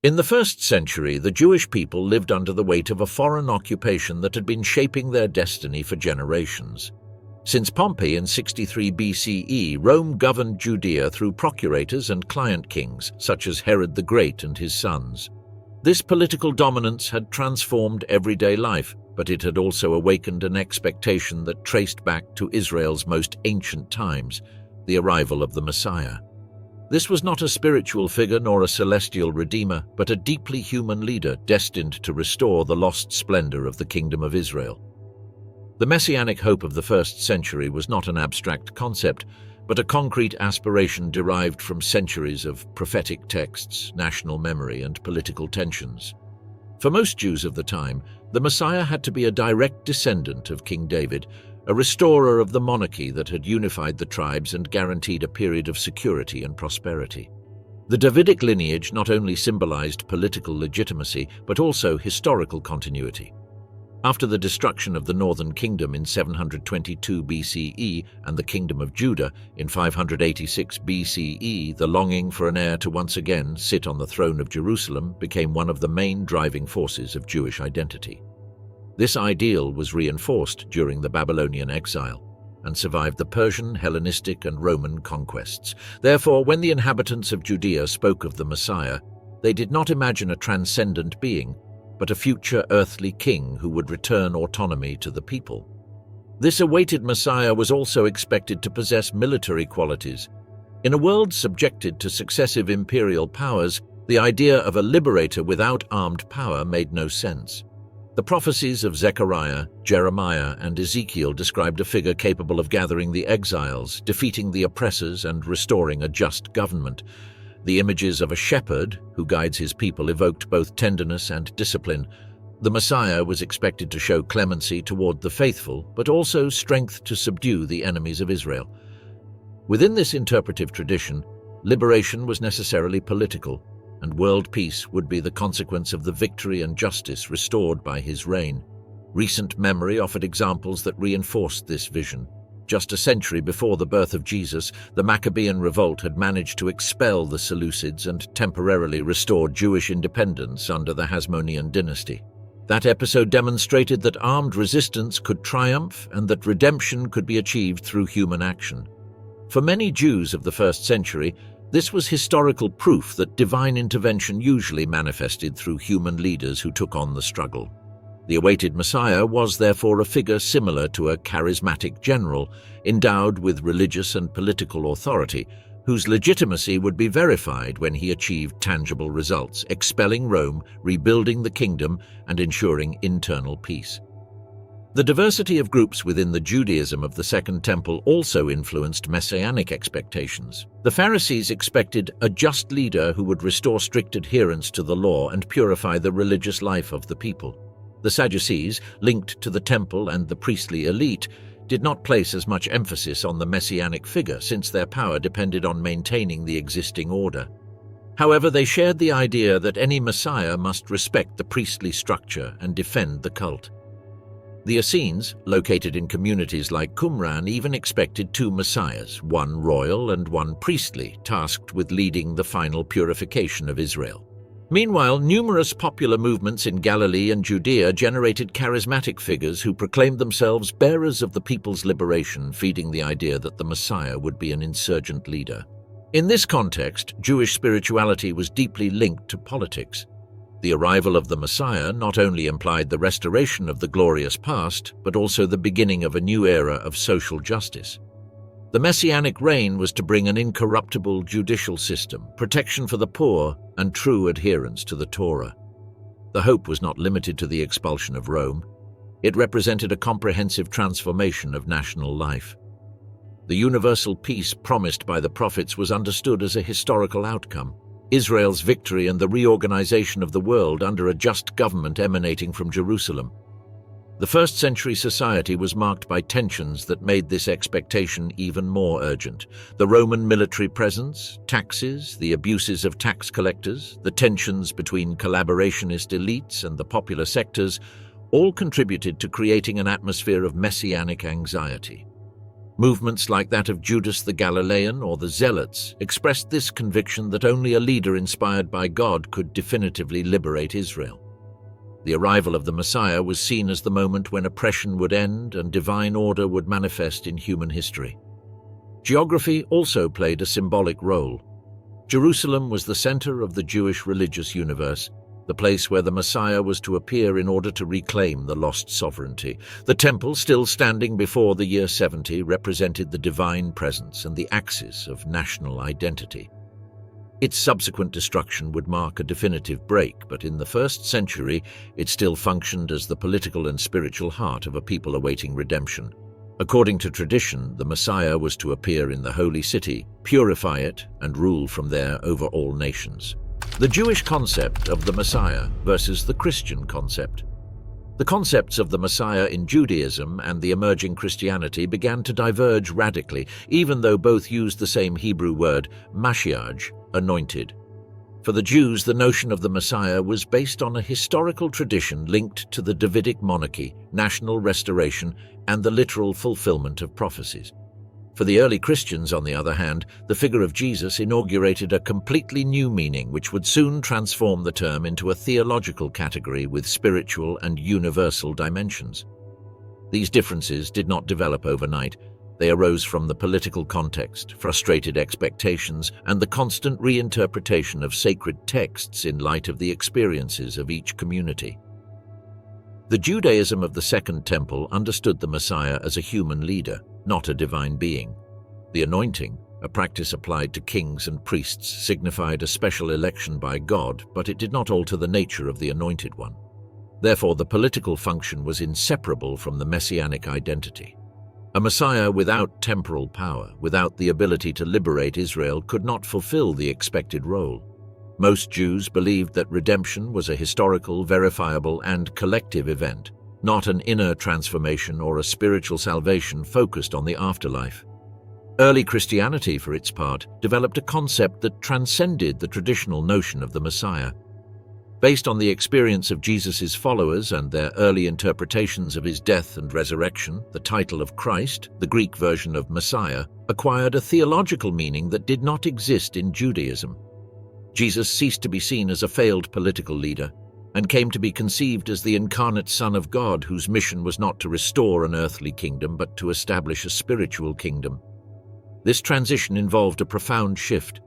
In the first century, the Jewish people lived under the weight of a foreign occupation that had been shaping their destiny for generations. Since Pompey in 63 BCE, Rome governed Judea through procurators and client kings, such as Herod the Great and his sons. This political dominance had transformed everyday life, but it had also awakened an expectation that traced back to Israel's most ancient times, the arrival of the Messiah. This was not a spiritual figure nor a celestial redeemer, but a deeply human leader destined to restore the lost splendor of the kingdom of Israel. The messianic hope of the first century was not an abstract concept, but a concrete aspiration derived from centuries of prophetic texts, national memory, and political tensions. For most Jews of the time, the Messiah had to be a direct descendant of King David, a restorer of the monarchy that had unified the tribes and guaranteed a period of security and prosperity. The Davidic lineage not only symbolized political legitimacy, but also historical continuity. After the destruction of the northern kingdom in 722 BCE and the kingdom of Judah in 586 BCE, the longing for an heir to once again sit on the throne of Jerusalem became one of the main driving forces of Jewish identity. This ideal was reinforced during the Babylonian exile and survived the Persian, Hellenistic, and Roman conquests. Therefore, when the inhabitants of Judea spoke of the Messiah, they did not imagine a transcendent being, but a future earthly king who would return autonomy to the people. This awaited Messiah was also expected to possess military qualities. In a world subjected to successive imperial powers, the idea of a liberator without armed power made no sense. The prophecies of Zechariah, Jeremiah, and Ezekiel described a figure capable of gathering the exiles, defeating the oppressors, and restoring a just government. The images of a shepherd who guides his people evoked both tenderness and discipline. The Messiah was expected to show clemency toward the faithful, but also strength to subdue the enemies of Israel. Within this interpretive tradition, liberation was necessarily political, and world peace would be the consequence of the victory and justice restored by his reign. Recent memory offered examples that reinforced this vision. Just a century before the birth of Jesus, the Maccabean revolt had managed to expel the Seleucids and temporarily restore Jewish independence under the Hasmonean dynasty. That episode demonstrated that armed resistance could triumph and that redemption could be achieved through human action. For many Jews of the first century, this was historical proof that divine intervention usually manifested through human leaders who took on the struggle. The awaited Messiah was therefore a figure similar to a charismatic general, endowed with religious and political authority, whose legitimacy would be verified when he achieved tangible results, expelling Rome, rebuilding the kingdom, and ensuring internal peace. The diversity of groups within the Judaism of the Second Temple also influenced messianic expectations. The Pharisees expected a just leader who would restore strict adherence to the law and purify the religious life of the people. The Sadducees, linked to the temple and the priestly elite, did not place as much emphasis on the messianic figure since their power depended on maintaining the existing order. However, they shared the idea that any Messiah must respect the priestly structure and defend the cult. The Essenes, located in communities like Qumran, even expected two messiahs, one royal and one priestly, tasked with leading the final purification of Israel. Meanwhile, numerous popular movements in Galilee and Judea generated charismatic figures who proclaimed themselves bearers of the people's liberation, feeding the idea that the Messiah would be an insurgent leader. In this context, Jewish spirituality was deeply linked to politics. The arrival of the Messiah not only implied the restoration of the glorious past, but also the beginning of a new era of social justice. The messianic reign was to bring an incorruptible judicial system, protection for the poor, and true adherence to the Torah. The hope was not limited to the expulsion of Rome. It represented a comprehensive transformation of national life. The universal peace promised by the prophets was understood as a historical outcome. Israel's victory and the reorganization of the world under a just government emanating from Jerusalem. The first-century society was marked by tensions that made this expectation even more urgent. The Roman military presence, taxes, the abuses of tax collectors, the tensions between collaborationist elites and the popular sectors all contributed to creating an atmosphere of messianic anxiety. Movements like that of Judas the Galilean or the Zealots expressed this conviction that only a leader inspired by God could definitively liberate Israel. The arrival of the Messiah was seen as the moment when oppression would end and divine order would manifest in human history. Geography also played a symbolic role. Jerusalem was the center of the Jewish religious universe, the place where the Messiah was to appear in order to reclaim the lost sovereignty. The temple, still standing before the year 70, represented the divine presence and the axis of national identity. Its subsequent destruction would mark a definitive break, but in the 1st century it still functioned as the political and spiritual heart of a people awaiting redemption. According to tradition, the Messiah was to appear in the holy city, purify it, and rule from there over all nations. The Jewish concept of the Messiah versus the Christian concept. The concepts of the Messiah in Judaism and the emerging Christianity began to diverge radically, even though both used the same Hebrew word, Mashiach, anointed. For the Jews, the notion of the Messiah was based on a historical tradition linked to the Davidic monarchy, national restoration, and the literal fulfillment of prophecies. For the early Christians, on the other hand, the figure of Jesus inaugurated a completely new meaning which would soon transform the term into a theological category with spiritual and universal dimensions. These differences did not develop overnight. They arose from the political context, frustrated expectations, and the constant reinterpretation of sacred texts in light of the experiences of each community. The Judaism of the Second Temple understood the Messiah as a human leader, not a divine being. The anointing, a practice applied to kings and priests, signified a special election by God, but it did not alter the nature of the anointed one. Therefore, the political function was inseparable from the messianic identity. A Messiah without temporal power, without the ability to liberate Israel, could not fulfill the expected role. Most Jews believed that redemption was a historical, verifiable, and collective event, not an inner transformation or a spiritual salvation focused on the afterlife. Early Christianity, for its part, developed a concept that transcended the traditional notion of the Messiah. Based on the experience of Jesus' followers and their early interpretations of his death and resurrection, the title of Christ, the Greek version of Messiah, acquired a theological meaning that did not exist in Judaism. Jesus ceased to be seen as a failed political leader and came to be conceived as the incarnate Son of God, whose mission was not to restore an earthly kingdom but to establish a spiritual kingdom. This transition involved a profound shift.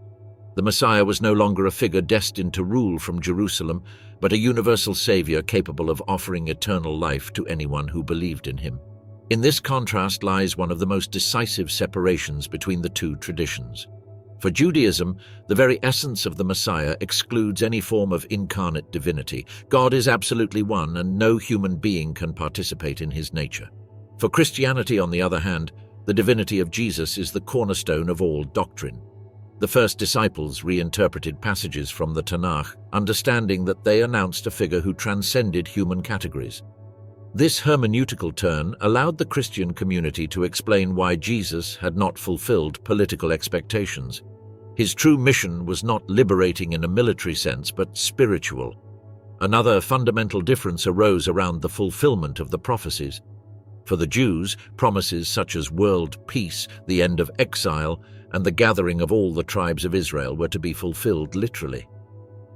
The Messiah was no longer a figure destined to rule from Jerusalem, but a universal savior capable of offering eternal life to anyone who believed in him. In this contrast lies one of the most decisive separations between the two traditions. For Judaism, the very essence of the Messiah excludes any form of incarnate divinity. God is absolutely one, and no human being can participate in his nature. For Christianity, on the other hand, the divinity of Jesus is the cornerstone of all doctrine. The first disciples reinterpreted passages from the Tanakh, understanding that they announced a figure who transcended human categories. This hermeneutical turn allowed the Christian community to explain why Jesus had not fulfilled political expectations. His true mission was not liberating in a military sense, but spiritual. Another fundamental difference arose around the fulfillment of the prophecies. For the Jews, promises such as world peace, the end of exile, and the gathering of all the tribes of Israel were to be fulfilled literally.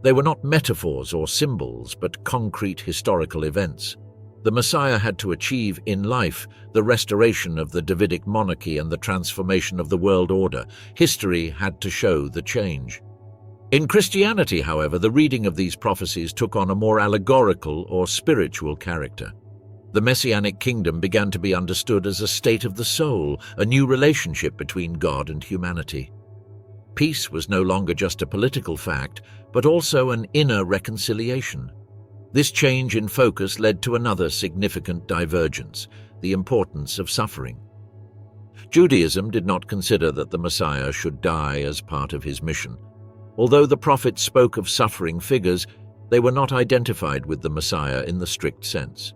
They were not metaphors or symbols, but concrete historical events. The Messiah had to achieve in life the restoration of the Davidic monarchy and the transformation of the world order. History had to show the change. In Christianity, however, the reading of these prophecies took on a more allegorical or spiritual character. The messianic kingdom began to be understood as a state of the soul, a new relationship between God and humanity. Peace was no longer just a political fact, but also an inner reconciliation. This change in focus led to another significant divergence, the importance of suffering. Judaism did not consider that the Messiah should die as part of his mission. Although the prophets spoke of suffering figures, they were not identified with the Messiah in the strict sense.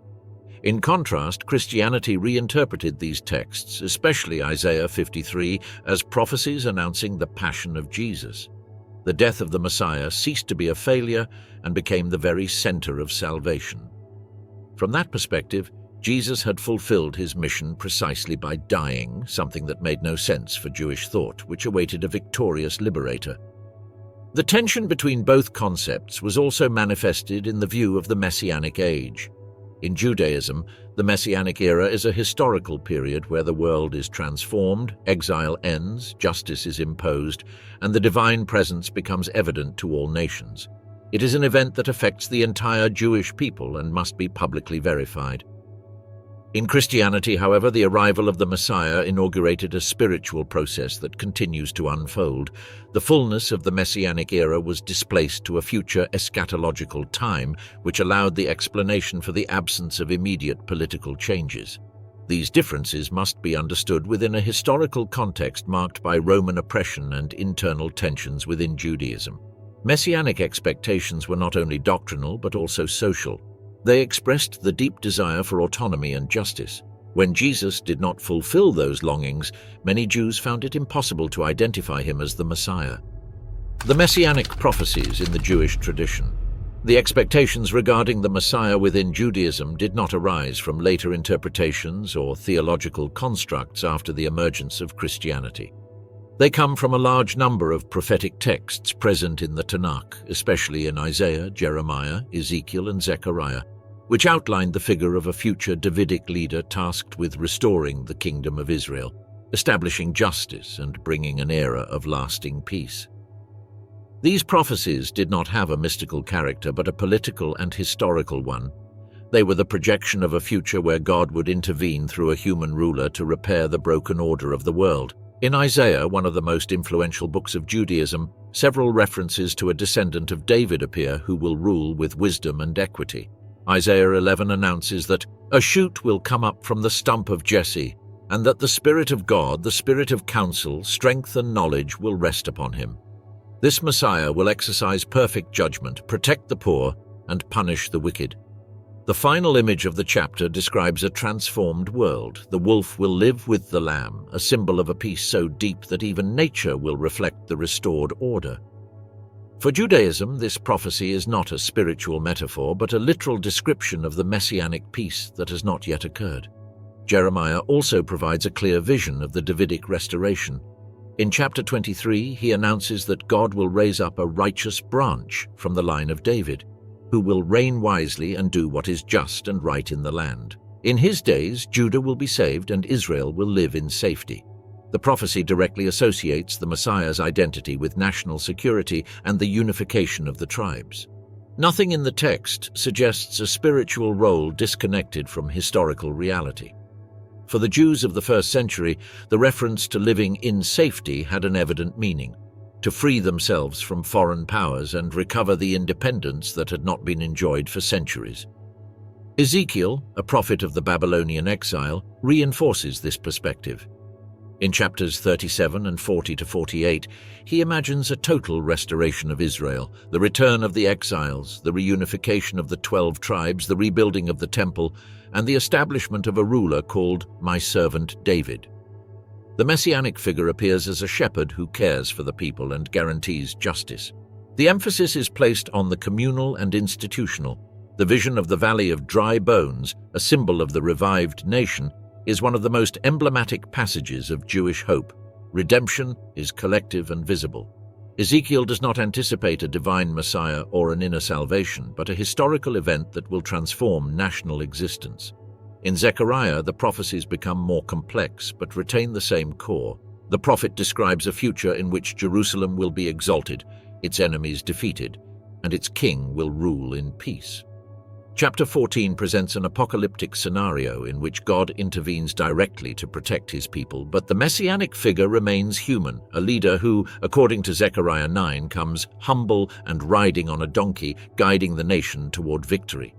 In contrast, Christianity reinterpreted these texts, especially Isaiah 53, as prophecies announcing the passion of Jesus. The death of the Messiah ceased to be a failure and became the very center of salvation. From that perspective, Jesus had fulfilled his mission precisely by dying, something that made no sense for Jewish thought, which awaited a victorious liberator. The tension between both concepts was also manifested in the view of the Messianic age. In Judaism, the Messianic era is a historical period where the world is transformed, exile ends, justice is imposed, and the divine presence becomes evident to all nations. It is an event that affects the entire Jewish people and must be publicly verified. In Christianity, however, the arrival of the Messiah inaugurated a spiritual process that continues to unfold. The fullness of the Messianic era was displaced to a future eschatological time, which allowed the explanation for the absence of immediate political changes. These differences must be understood within a historical context marked by Roman oppression and internal tensions within Judaism. Messianic expectations were not only doctrinal but also social. They expressed the deep desire for autonomy and justice. When Jesus did not fulfill those longings, many Jews found it impossible to identify him as the Messiah. The messianic prophecies in the Jewish tradition. The expectations regarding the Messiah within Judaism did not arise from later interpretations or theological constructs after the emergence of Christianity. They come from a large number of prophetic texts present in the Tanakh, especially in Isaiah, Jeremiah, Ezekiel, and Zechariah, which outlined the figure of a future Davidic leader tasked with restoring the kingdom of Israel, establishing justice and bringing an era of lasting peace. These prophecies did not have a mystical character but a political and historical one. They were the projection of a future where God would intervene through a human ruler to repair the broken order of the world. In Isaiah, one of the most influential books of Judaism, several references to a descendant of David appear who will rule with wisdom and equity. Isaiah 11 announces that a shoot will come up from the stump of Jesse, and that the Spirit of God, the Spirit of counsel, strength and knowledge will rest upon him. This Messiah will exercise perfect judgment, protect the poor, and punish the wicked. The final image of the chapter describes a transformed world. The wolf will live with the lamb, a symbol of a peace so deep that even nature will reflect the restored order. For Judaism, this prophecy is not a spiritual metaphor, but a literal description of the messianic peace that has not yet occurred. Jeremiah also provides a clear vision of the Davidic restoration. In chapter 23, he announces that God will raise up a righteous branch from the line of David, who will reign wisely and do what is just and right in the land. In his days, Judah will be saved and Israel will live in safety. The prophecy directly associates the Messiah's identity with national security and the unification of the tribes. Nothing in the text suggests a spiritual role disconnected from historical reality. For the Jews of the first century, the reference to living in safety had an evident meaning: to free themselves from foreign powers and recover the independence that had not been enjoyed for centuries. Ezekiel, a prophet of the Babylonian exile, reinforces this perspective. In chapters 37 and 40 to 48, he imagines a total restoration of Israel, the return of the exiles, the reunification of the 12 tribes, the rebuilding of the temple, and the establishment of a ruler called My Servant David. The messianic figure appears as a shepherd who cares for the people and guarantees justice. The emphasis is placed on the communal and institutional. The vision of the Valley of Dry Bones, a symbol of the revived nation, is one of the most emblematic passages of Jewish hope. Redemption is collective and visible. Ezekiel does not anticipate a divine Messiah or an inner salvation, but a historical event that will transform national existence. In Zechariah, the prophecies become more complex but retain the same core. The prophet describes a future in which Jerusalem will be exalted, its enemies defeated, and its king will rule in peace. Chapter 14 presents an apocalyptic scenario in which God intervenes directly to protect his people, but the messianic figure remains human, a leader who, according to Zechariah 9, comes humble and riding on a donkey, guiding the nation toward victory.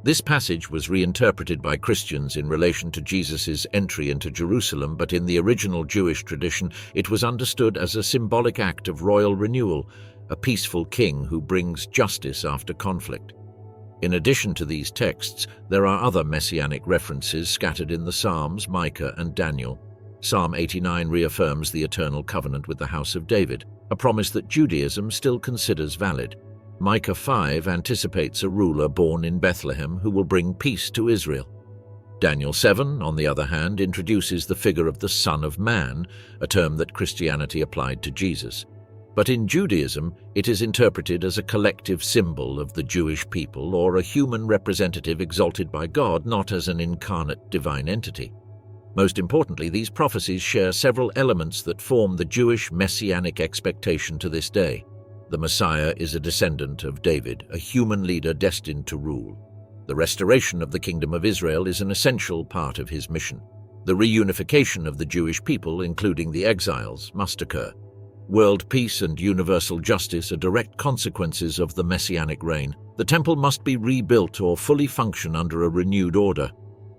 This passage was reinterpreted by Christians in relation to Jesus' entry into Jerusalem, but in the original Jewish tradition it was understood as a symbolic act of royal renewal, a peaceful king who brings justice after conflict. In addition to these texts, there are other messianic references scattered in the Psalms, Micah, and Daniel. Psalm 89 reaffirms the eternal covenant with the house of David, a promise that Judaism still considers valid. Micah 5 anticipates a ruler born in Bethlehem who will bring peace to Israel. Daniel 7, on the other hand, introduces the figure of the Son of Man, a term that Christianity applied to Jesus. But in Judaism, it is interpreted as a collective symbol of the Jewish people or a human representative exalted by God, not as an incarnate divine entity. Most importantly, these prophecies share several elements that form the Jewish messianic expectation to this day. The Messiah is a descendant of David, a human leader destined to rule. The restoration of the Kingdom of Israel is an essential part of his mission. The reunification of the Jewish people, including the exiles, must occur. World peace and universal justice are direct consequences of the messianic reign. The temple must be rebuilt or fully function under a renewed order.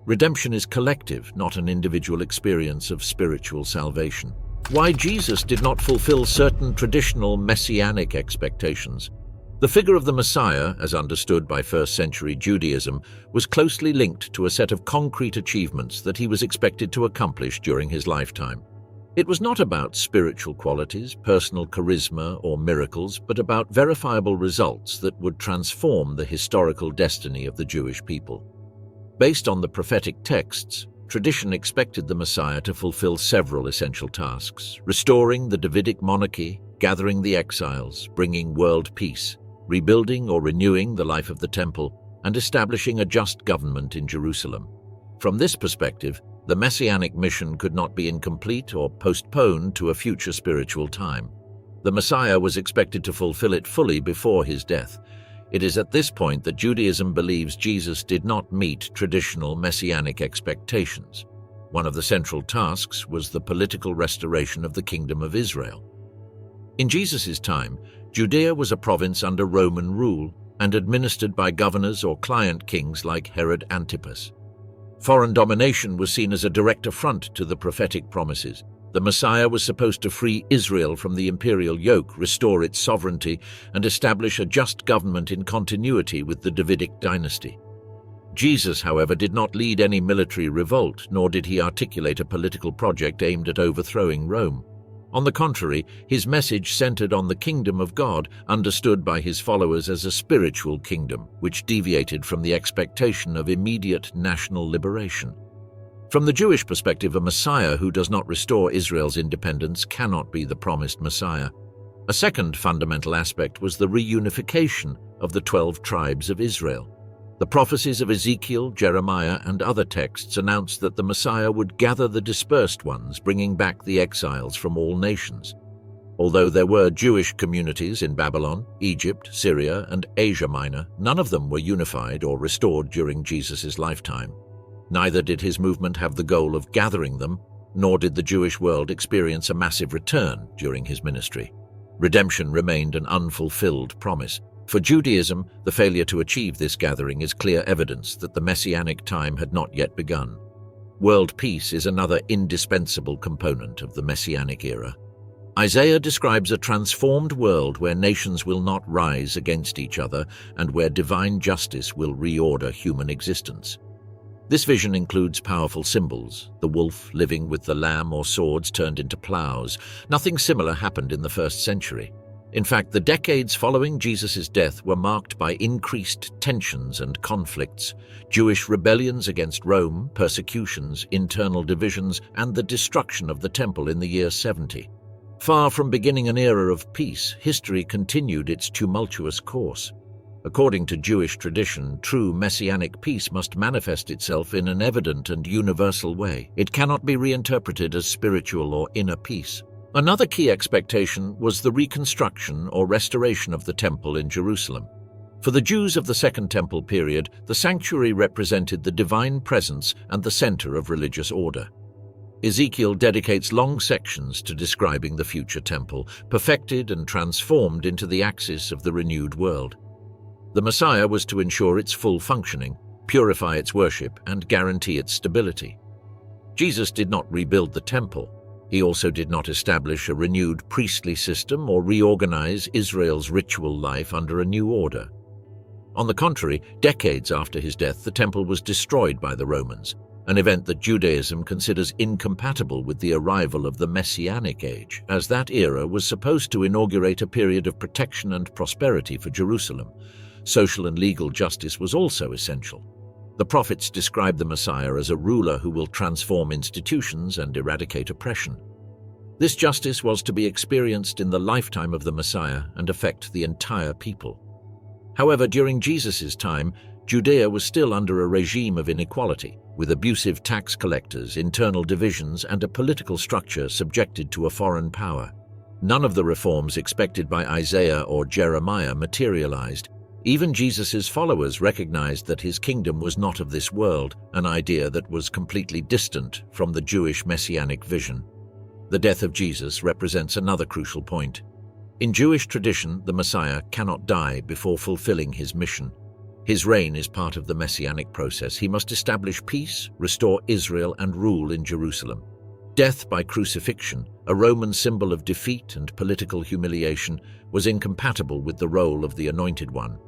Redemption is collective, not an individual experience of spiritual salvation. Why Jesus did not fulfill certain traditional messianic expectations. The figure of the Messiah, as understood by first-century Judaism, was closely linked to a set of concrete achievements that he was expected to accomplish during his lifetime. It was not about spiritual qualities, personal charisma, or miracles, but about verifiable results that would transform the historical destiny of the Jewish people. Based on the prophetic texts, tradition expected the Messiah to fulfill several essential tasks: restoring the Davidic monarchy, gathering the exiles, bringing world peace, rebuilding or renewing the life of the temple, and establishing a just government in Jerusalem. From this perspective, the messianic mission could not be incomplete or postponed to a future spiritual time. The Messiah was expected to fulfill it fully before his death. It is at this point that Judaism believes Jesus did not meet traditional messianic expectations. One of the central tasks was the political restoration of the Kingdom of Israel. In Jesus' time, Judea was a province under Roman rule and administered by governors or client kings like Herod Antipas. Foreign domination was seen as a direct affront to the prophetic promises. The Messiah was supposed to free Israel from the imperial yoke, restore its sovereignty, and establish a just government in continuity with the Davidic dynasty. Jesus, however, did not lead any military revolt, nor did he articulate a political project aimed at overthrowing Rome. On the contrary, his message centered on the kingdom of God, understood by his followers as a spiritual kingdom, which deviated from the expectation of immediate national liberation. From the Jewish perspective, a Messiah who does not restore Israel's independence cannot be the promised Messiah. A second fundamental aspect was the reunification of the 12 tribes of Israel. The prophecies of Ezekiel, Jeremiah, and other texts announced that the Messiah would gather the dispersed ones, bringing back the exiles from all nations. Although there were Jewish communities in Babylon, Egypt, Syria, and Asia Minor, none of them were unified or restored during Jesus' lifetime. Neither did his movement have the goal of gathering them, nor did the Jewish world experience a massive return during his ministry. Redemption remained an unfulfilled promise. For Judaism, the failure to achieve this gathering is clear evidence that the messianic time had not yet begun. World peace is another indispensable component of the messianic era. Isaiah describes a transformed world where nations will not rise against each other and where divine justice will reorder human existence. This vision includes powerful symbols, the wolf living with the lamb or swords turned into plows. Nothing similar happened in the first century. In fact, the decades following Jesus' death were marked by increased tensions and conflicts, Jewish rebellions against Rome, persecutions, internal divisions, and the destruction of the temple in the year 70. Far from beginning an era of peace, history continued its tumultuous course. According to Jewish tradition, true messianic peace must manifest itself in an evident and universal way. It cannot be reinterpreted as spiritual or inner peace. Another key expectation was the reconstruction or restoration of the temple in Jerusalem. For the Jews of the Second Temple period, the sanctuary represented the divine presence and the center of religious order. Ezekiel dedicates long sections to describing the future temple, perfected and transformed into the axis of the renewed world. The Messiah was to ensure its full functioning, purify its worship, and guarantee its stability. Jesus did not rebuild the temple. He also did not establish a renewed priestly system or reorganize Israel's ritual life under a new order. On the contrary, decades after his death, the temple was destroyed by the Romans, an event that Judaism considers incompatible with the arrival of the Messianic age, as that era was supposed to inaugurate a period of protection and prosperity for Jerusalem. Social and legal justice was also essential. The prophets describe the Messiah as a ruler who will transform institutions and eradicate oppression. This justice was to be experienced in the lifetime of the Messiah and affect the entire people. However, during Jesus' time, Judea was still under a regime of inequality, with abusive tax collectors, internal divisions, and a political structure subjected to a foreign power. None of the reforms expected by Isaiah or Jeremiah materialized. Even Jesus' followers recognized that his kingdom was not of this world, an idea that was completely distant from the Jewish messianic vision. The death of Jesus represents another crucial point. In Jewish tradition, the Messiah cannot die before fulfilling his mission. His reign is part of the messianic process. He must establish peace, restore Israel, and rule in Jerusalem. Death by crucifixion, a Roman symbol of defeat and political humiliation, was incompatible with the role of the Anointed One.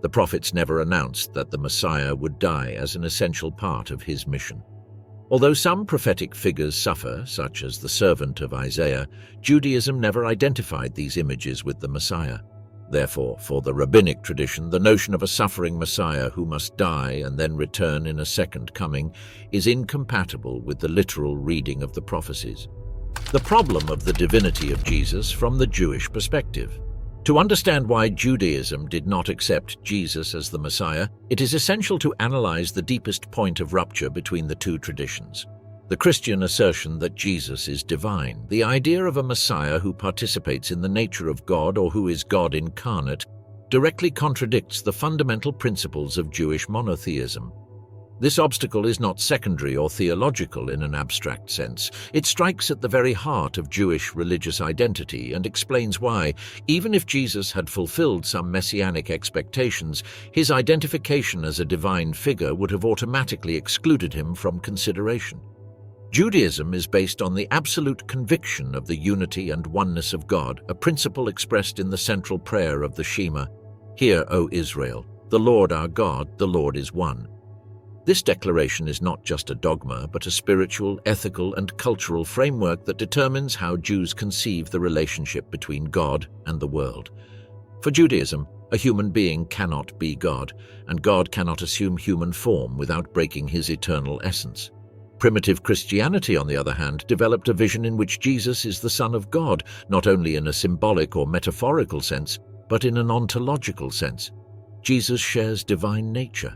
The prophets never announced that the Messiah would die as an essential part of his mission. Although some prophetic figures suffer, such as the servant of Isaiah, Judaism never identified these images with the Messiah. Therefore, for the rabbinic tradition, the notion of a suffering Messiah who must die and then return in a second coming is incompatible with the literal reading of the prophecies. The problem of the divinity of Jesus from the Jewish perspective. To understand why Judaism did not accept Jesus as the Messiah, it is essential to analyze the deepest point of rupture between the two traditions. The Christian assertion that Jesus is divine, the idea of a Messiah who participates in the nature of God or who is God incarnate, directly contradicts the fundamental principles of Jewish monotheism. This obstacle is not secondary or theological in an abstract sense. It strikes at the very heart of Jewish religious identity and explains why, even if Jesus had fulfilled some messianic expectations, his identification as a divine figure would have automatically excluded him from consideration. Judaism is based on the absolute conviction of the unity and oneness of God, a principle expressed in the central prayer of the Shema, "Hear, O Israel, the Lord our God, the Lord is one." This declaration is not just a dogma, but a spiritual, ethical, and cultural framework that determines how Jews conceive the relationship between God and the world. For Judaism, a human being cannot be God, and God cannot assume human form without breaking his eternal essence. Primitive Christianity, on the other hand, developed a vision in which Jesus is the Son of God, not only in a symbolic or metaphorical sense, but in an ontological sense. Jesus shares divine nature.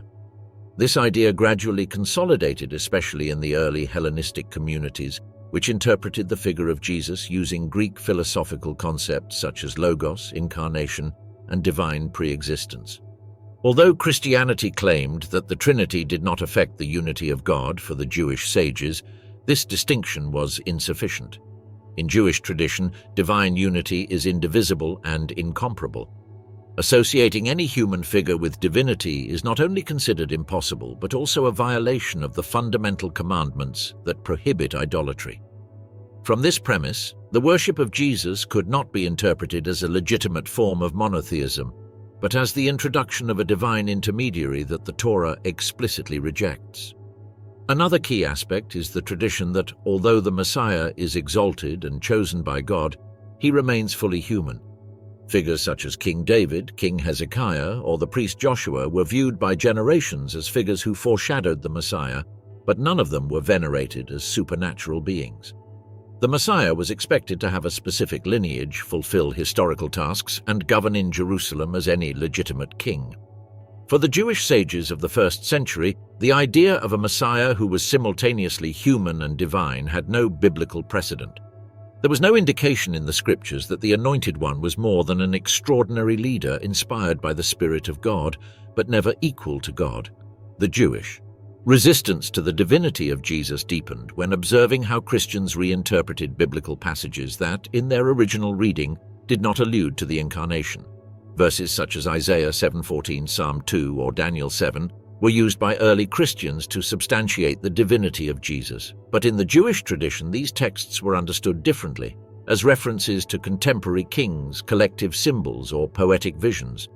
This idea gradually consolidated, especially in the early Hellenistic communities, which interpreted the figure of Jesus using Greek philosophical concepts such as logos, incarnation, and divine pre-existence. Although Christianity claimed that the Trinity did not affect the unity of God for the Jewish sages, this distinction was insufficient. In Jewish tradition, divine unity is indivisible and incomparable. Associating any human figure with divinity is not only considered impossible, but also a violation of the fundamental commandments that prohibit idolatry. From this premise, the worship of Jesus could not be interpreted as a legitimate form of monotheism, but as the introduction of a divine intermediary that the Torah explicitly rejects. Another key aspect is the tradition that, although the Messiah is exalted and chosen by God, he remains fully human. Figures such as King David, King Hezekiah, or the priest Joshua were viewed by generations as figures who foreshadowed the Messiah, but none of them were venerated as supernatural beings. The Messiah was expected to have a specific lineage, fulfill historical tasks, and govern in Jerusalem as any legitimate king. For the Jewish sages of the first century, the idea of a Messiah who was simultaneously human and divine had no biblical precedent. There was no indication in the scriptures that the Anointed One was more than an extraordinary leader inspired by the Spirit of God, but never equal to God. The Jewish resistance to the divinity of Jesus deepened when observing how Christians reinterpreted biblical passages that, in their original reading, did not allude to the Incarnation. Verses such as Isaiah 7:14, Psalm 2, or Daniel 7 were used by early Christians to substantiate the divinity of Jesus. But in the Jewish tradition, these texts were understood differently, as references to contemporary kings, collective symbols, or poetic visions.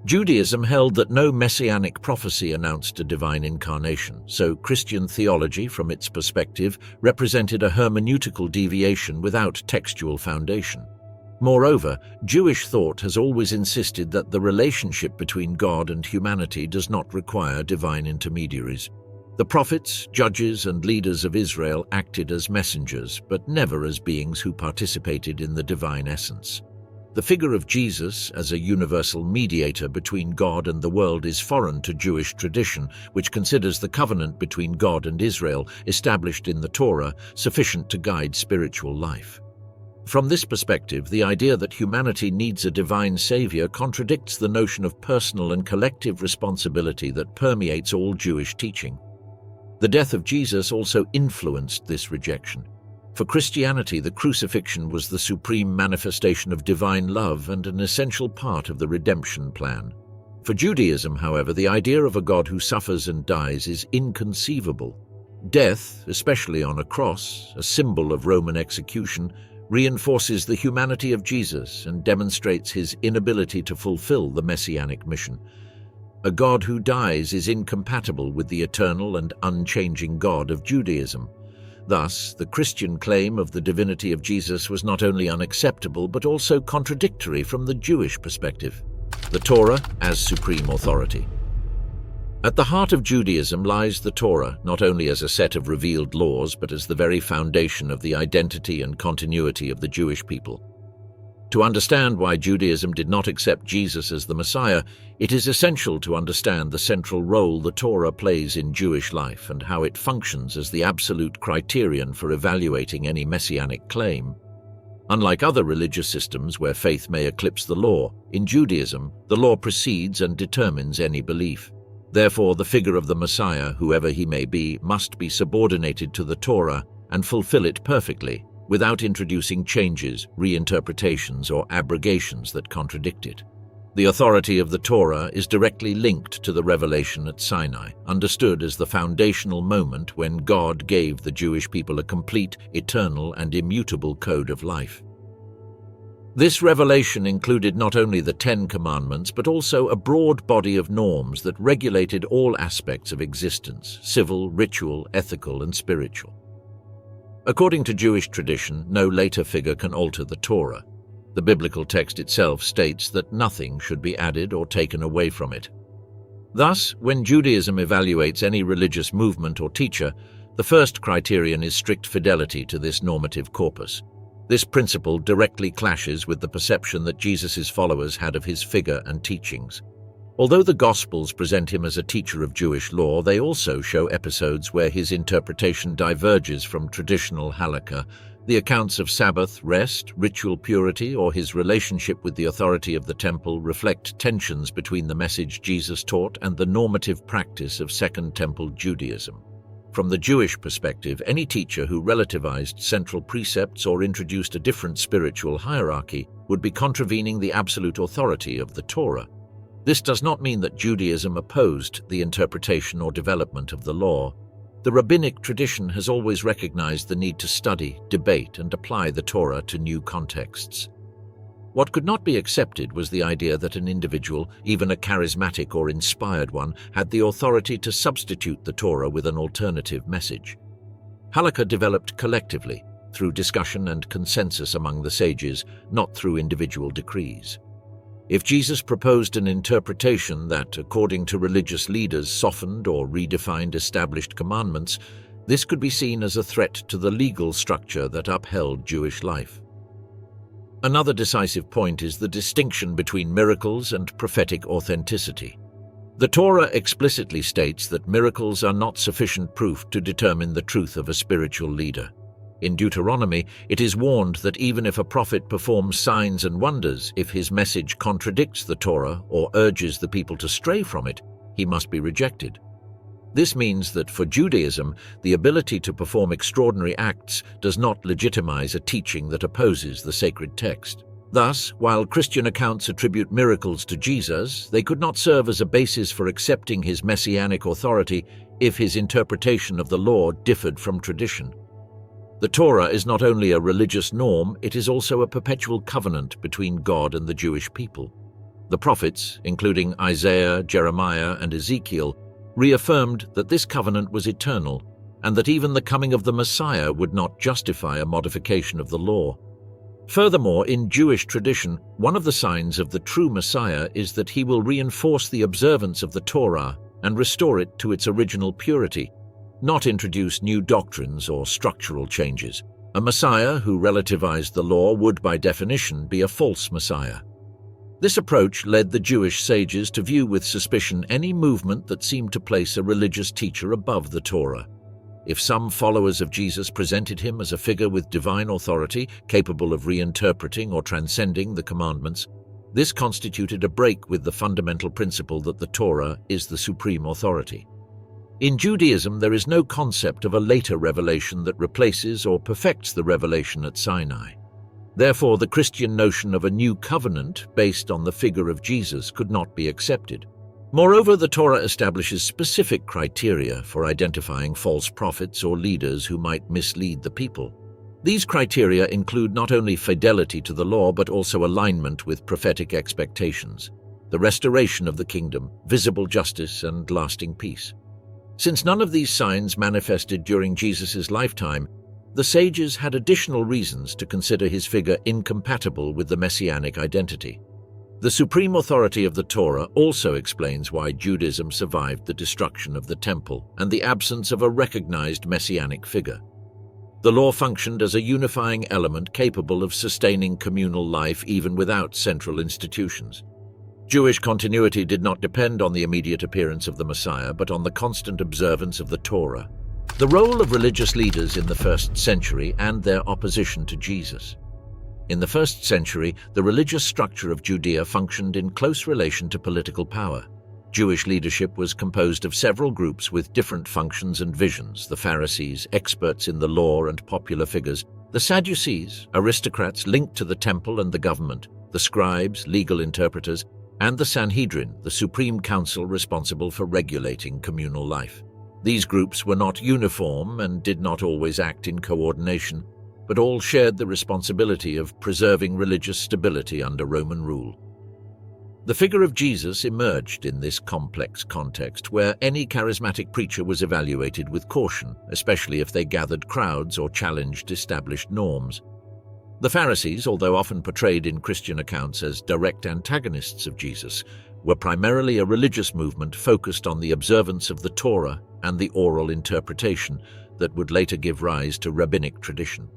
Judaism held that no messianic prophecy announced a divine incarnation, so Christian theology, from its perspective, represented a hermeneutical deviation without textual foundation. Moreover, Jewish thought has always insisted that the relationship between God and humanity does not require divine intermediaries. The prophets, judges, and leaders of Israel acted as messengers, but never as beings who participated in the divine essence. The figure of Jesus as a universal mediator between God and the world is foreign to Jewish tradition, which considers the covenant between God and Israel, established in the Torah, sufficient to guide spiritual life. From this perspective, the idea that humanity needs a divine savior contradicts the notion of personal and collective responsibility that permeates all Jewish teaching. The death of Jesus also influenced this rejection. For Christianity, the crucifixion was the supreme manifestation of divine love and an essential part of the redemption plan. For Judaism, however, the idea of a God who suffers and dies is inconceivable. Death, especially on a cross, a symbol of Roman execution, reinforces the humanity of Jesus and demonstrates his inability to fulfill the messianic mission. A God who dies is incompatible with the eternal and unchanging God of Judaism. Thus, the Christian claim of the divinity of Jesus was not only unacceptable but also contradictory from the Jewish perspective. The Torah as supreme authority. At the heart of Judaism lies the Torah, not only as a set of revealed laws, but as the very foundation of the identity and continuity of the Jewish people. To understand why Judaism did not accept Jesus as the Messiah, it is essential to understand the central role the Torah plays in Jewish life and how it functions as the absolute criterion for evaluating any messianic claim. Unlike other religious systems where faith may eclipse the law, in Judaism, the law precedes and determines any belief. Therefore, the figure of the Messiah, whoever he may be, must be subordinated to the Torah and fulfill it perfectly, without introducing changes, reinterpretations, or abrogations that contradict it. The authority of the Torah is directly linked to the revelation at Sinai, understood as the foundational moment when God gave the Jewish people a complete, eternal, and immutable code of life. This revelation included not only the Ten Commandments, but also a broad body of norms that regulated all aspects of existence: civil, ritual, ethical, and spiritual. According to Jewish tradition, no later figure can alter the Torah. The biblical text itself states that nothing should be added or taken away from it. Thus, when Judaism evaluates any religious movement or teacher, the first criterion is strict fidelity to this normative corpus. This principle directly clashes with the perception that Jesus' followers had of his figure and teachings. Although the Gospels present him as a teacher of Jewish law, they also show episodes where his interpretation diverges from traditional halakha. The accounts of Sabbath, rest, ritual purity, or his relationship with the authority of the temple reflect tensions between the message Jesus taught and the normative practice of Second Temple Judaism. From the Jewish perspective, any teacher who relativized central precepts or introduced a different spiritual hierarchy would be contravening the absolute authority of the Torah. This does not mean that Judaism opposed the interpretation or development of the law. The rabbinic tradition has always recognized the need to study, debate, and apply the Torah to new contexts. What could not be accepted was the idea that an individual, even a charismatic or inspired one, had the authority to substitute the Torah with an alternative message. Halakha developed collectively, through discussion and consensus among the sages, not through individual decrees. If Jesus proposed an interpretation that, according to religious leaders, softened or redefined established commandments, this could be seen as a threat to the legal structure that upheld Jewish life. Another decisive point is the distinction between miracles and prophetic authenticity. The Torah explicitly states that miracles are not sufficient proof to determine the truth of a spiritual leader. In Deuteronomy, it is warned that even if a prophet performs signs and wonders, if his message contradicts the Torah or urges the people to stray from it, he must be rejected. This means that for Judaism, the ability to perform extraordinary acts does not legitimize a teaching that opposes the sacred text. Thus, while Christian accounts attribute miracles to Jesus, they could not serve as a basis for accepting his messianic authority if his interpretation of the law differed from tradition. The Torah is not only a religious norm, it is also a perpetual covenant between God and the Jewish people. The prophets, including Isaiah, Jeremiah, and Ezekiel, reaffirmed that this covenant was eternal and that even the coming of the Messiah would not justify a modification of the law. Furthermore, in Jewish tradition, one of the signs of the true Messiah is that he will reinforce the observance of the Torah and restore it to its original purity, not introduce new doctrines or structural changes. A Messiah who relativized the law would, by definition, be a false Messiah. This approach led the Jewish sages to view with suspicion any movement that seemed to place a religious teacher above the Torah. If some followers of Jesus presented him as a figure with divine authority, capable of reinterpreting or transcending the commandments, this constituted a break with the fundamental principle that the Torah is the supreme authority. In Judaism, there is no concept of a later revelation that replaces or perfects the revelation at Sinai. Therefore, the Christian notion of a new covenant based on the figure of Jesus could not be accepted. Moreover, the Torah establishes specific criteria for identifying false prophets or leaders who might mislead the people. These criteria include not only fidelity to the law but also alignment with prophetic expectations, the restoration of the kingdom, visible justice, and lasting peace. Since none of these signs manifested during Jesus' lifetime, the sages had additional reasons to consider his figure incompatible with the messianic identity. The supreme authority of the Torah also explains why Judaism survived the destruction of the temple and the absence of a recognized messianic figure. The law functioned as a unifying element capable of sustaining communal life even without central institutions. Jewish continuity did not depend on the immediate appearance of the Messiah, but on the constant observance of the Torah. The role of religious leaders in the first century and their opposition to Jesus. In the first century, the religious structure of Judea functioned in close relation to political power. Jewish leadership was composed of several groups with different functions and visions: the Pharisees, experts in the law and popular figures; the Sadducees, aristocrats linked to the temple and the government; the scribes, legal interpreters; and the Sanhedrin, the supreme council responsible for regulating communal life. These groups were not uniform and did not always act in coordination, but all shared the responsibility of preserving religious stability under Roman rule. The figure of Jesus emerged in this complex context where any charismatic preacher was evaluated with caution, especially if they gathered crowds or challenged established norms. The Pharisees, although often portrayed in Christian accounts as direct antagonists of Jesus, were primarily a religious movement focused on the observance of the Torah and the oral interpretation that would later give rise to rabbinic tradition.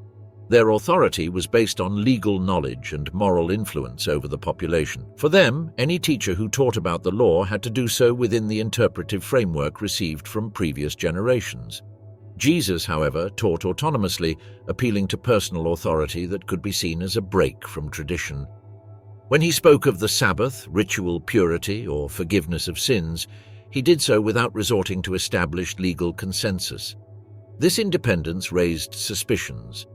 Their authority was based on legal knowledge and moral influence over the population. For them, any teacher who taught about the law had to do so within the interpretive framework received from previous generations. Jesus, however, taught autonomously, appealing to personal authority that could be seen as a break from tradition. When he spoke of the Sabbath, ritual purity, or forgiveness of sins, he did so without resorting to established legal consensus. This independence raised suspicions,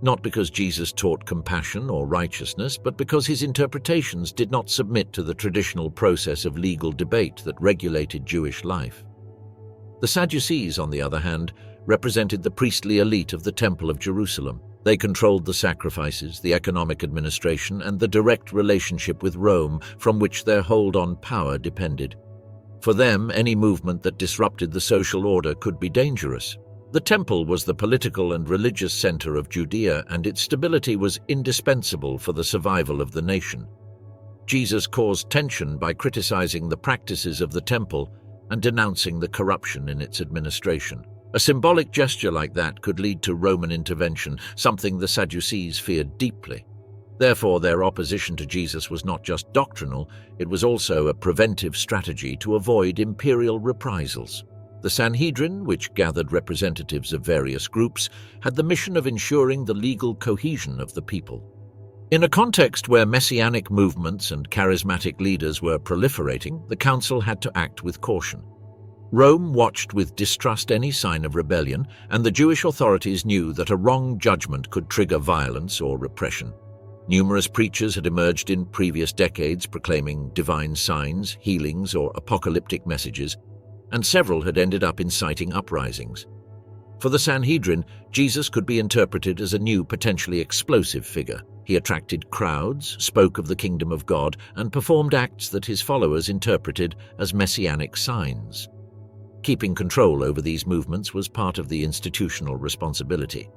not because Jesus taught compassion or righteousness, but because his interpretations did not submit to the traditional process of legal debate that regulated Jewish life. The Sadducees, on the other hand, represented the priestly elite of the Temple of Jerusalem. They controlled the sacrifices, the economic administration, and the direct relationship with Rome from which their hold on power depended. For them, any movement that disrupted the social order could be dangerous. The temple was the political and religious center of Judea, and its stability was indispensable for the survival of the nation. Jesus caused tension by criticizing the practices of the temple and denouncing the corruption in its administration. A symbolic gesture like that could lead to Roman intervention, something the Sadducees feared deeply. Therefore, their opposition to Jesus was not just doctrinal, it was also a preventive strategy to avoid imperial reprisals. The Sanhedrin, which gathered representatives of various groups, had the mission of ensuring the legal cohesion of the people. In a context where messianic movements and charismatic leaders were proliferating, the council had to act with caution. Rome watched with distrust any sign of rebellion, and the Jewish authorities knew that a wrong judgment could trigger violence or repression. Numerous preachers had emerged in previous decades proclaiming divine signs, healings, or apocalyptic messages, and several had ended up inciting uprisings. For the Sanhedrin, Jesus could be interpreted as a new, potentially explosive figure. He attracted crowds, spoke of the kingdom of God, and performed acts that his followers interpreted as messianic signs. Keeping control over these movements was part of the institutional responsibility.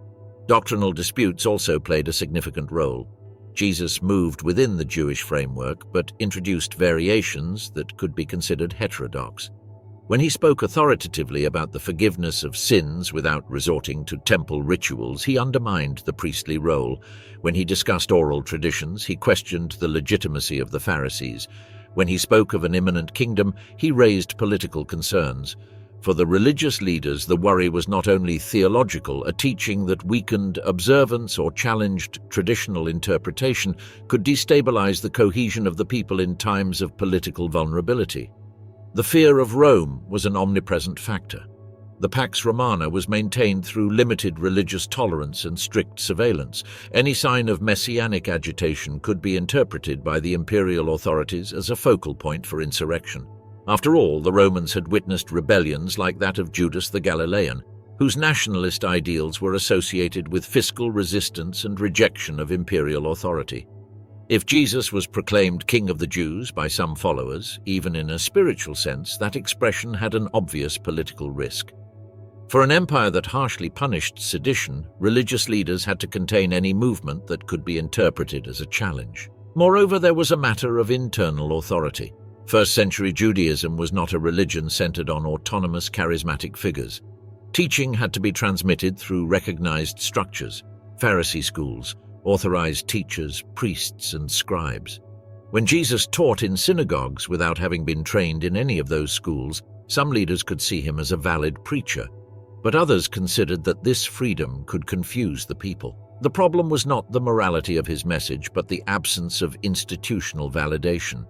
Doctrinal disputes also played a significant role. Jesus moved within the Jewish framework but introduced variations that could be considered heterodox. When he spoke authoritatively about the forgiveness of sins without resorting to temple rituals, he undermined the priestly role. When he discussed oral traditions, he questioned the legitimacy of the Pharisees. When he spoke of an imminent kingdom, he raised political concerns. For the religious leaders, the worry was not only theological. A teaching that weakened observance or challenged traditional interpretation could destabilize the cohesion of the people in times of political vulnerability. The fear of Rome was an omnipresent factor. The Pax Romana was maintained through limited religious tolerance and strict surveillance. Any sign of messianic agitation could be interpreted by the imperial authorities as a focal point for insurrection. After all, the Romans had witnessed rebellions like that of Judas the Galilean, whose nationalist ideals were associated with fiscal resistance and rejection of imperial authority. If Jesus was proclaimed King of the Jews by some followers, even in a spiritual sense, that expression had an obvious political risk. For an empire that harshly punished sedition, religious leaders had to contain any movement that could be interpreted as a challenge. Moreover, there was a matter of internal authority. First-century Judaism was not a religion centered on autonomous, charismatic figures. Teaching had to be transmitted through recognized structures, Pharisee schools, authorized teachers, priests, and scribes. When Jesus taught in synagogues without having been trained in any of those schools, some leaders could see him as a valid preacher, but others considered that this freedom could confuse the people. The problem was not the morality of his message, but the absence of institutional validation.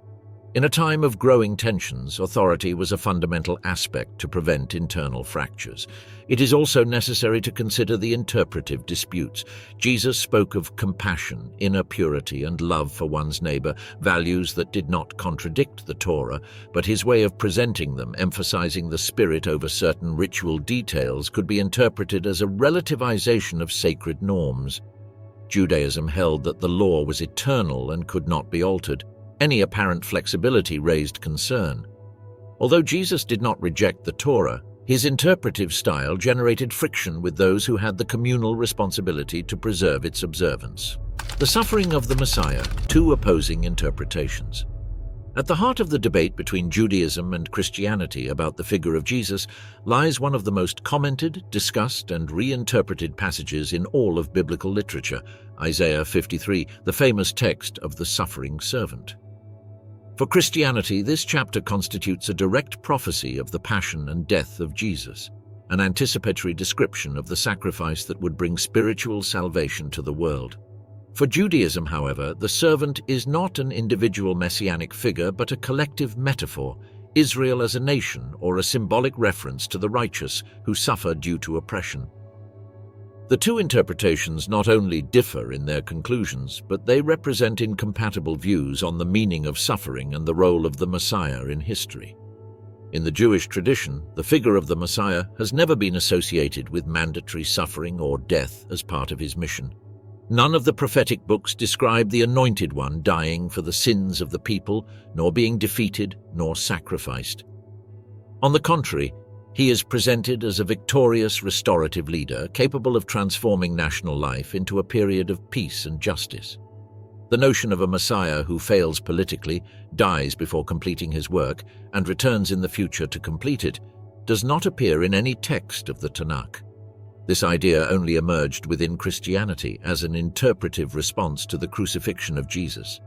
In a time of growing tensions, authority was a fundamental aspect to prevent internal fractures. It is also necessary to consider the interpretive disputes. Jesus spoke of compassion, inner purity, and love for one's neighbor, values that did not contradict the Torah, but his way of presenting them, emphasizing the spirit over certain ritual details, could be interpreted as a relativization of sacred norms. Judaism held that the law was eternal and could not be altered. Any apparent flexibility raised concern. Although Jesus did not reject the Torah, his interpretive style generated friction with those who had the communal responsibility to preserve its observance. The suffering of the Messiah, two opposing interpretations. At the heart of the debate between Judaism and Christianity about the figure of Jesus lies one of the most commented, discussed, and reinterpreted passages in all of biblical literature, Isaiah 53, the famous text of the suffering servant. For Christianity, this chapter constitutes a direct prophecy of the passion and death of Jesus, an anticipatory description of the sacrifice that would bring spiritual salvation to the world. For Judaism, however, the servant is not an individual messianic figure but a collective metaphor, Israel as a nation, or a symbolic reference to the righteous who suffer due to oppression. The two interpretations not only differ in their conclusions, but they represent incompatible views on the meaning of suffering and the role of the Messiah in history. In the Jewish tradition, the figure of the Messiah has never been associated with mandatory suffering or death as part of his mission. None of the prophetic books describe the Anointed One dying for the sins of the people, nor being defeated, nor sacrificed. On the contrary, he is presented as a victorious restorative leader capable of transforming national life into a period of peace and justice. The notion of a Messiah who fails politically, dies before completing his work, and returns in the future to complete it, does not appear in any text of the Tanakh. This idea only emerged within Christianity as an interpretive response to the crucifixion of Jesus.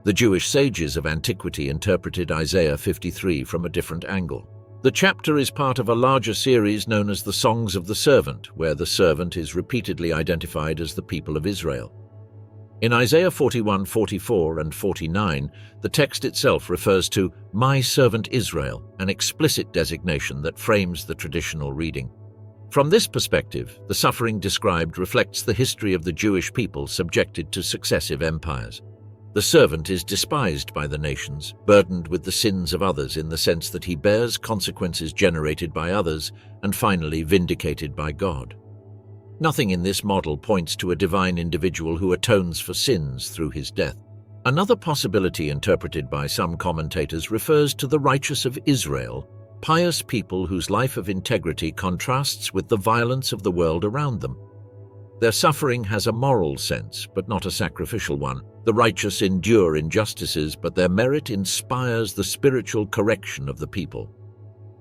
The Jewish sages of antiquity interpreted Isaiah 53 from a different angle. The chapter is part of a larger series known as the Songs of the Servant, where the servant is repeatedly identified as the people of Israel. In Isaiah 41, 44, and 49, the text itself refers to "my servant Israel," an explicit designation that frames the traditional reading. From this perspective, the suffering described reflects the history of the Jewish people subjected to successive empires. The servant is despised by the nations, burdened with the sins of others in the sense that he bears consequences generated by others and finally vindicated by God. Nothing in this model points to a divine individual who atones for sins through his death. Another possibility interpreted by some commentators refers to the righteous of Israel, pious people whose life of integrity contrasts with the violence of the world around them. Their suffering has a moral sense, but not a sacrificial one. The righteous endure injustices, but their merit inspires the spiritual correction of the people.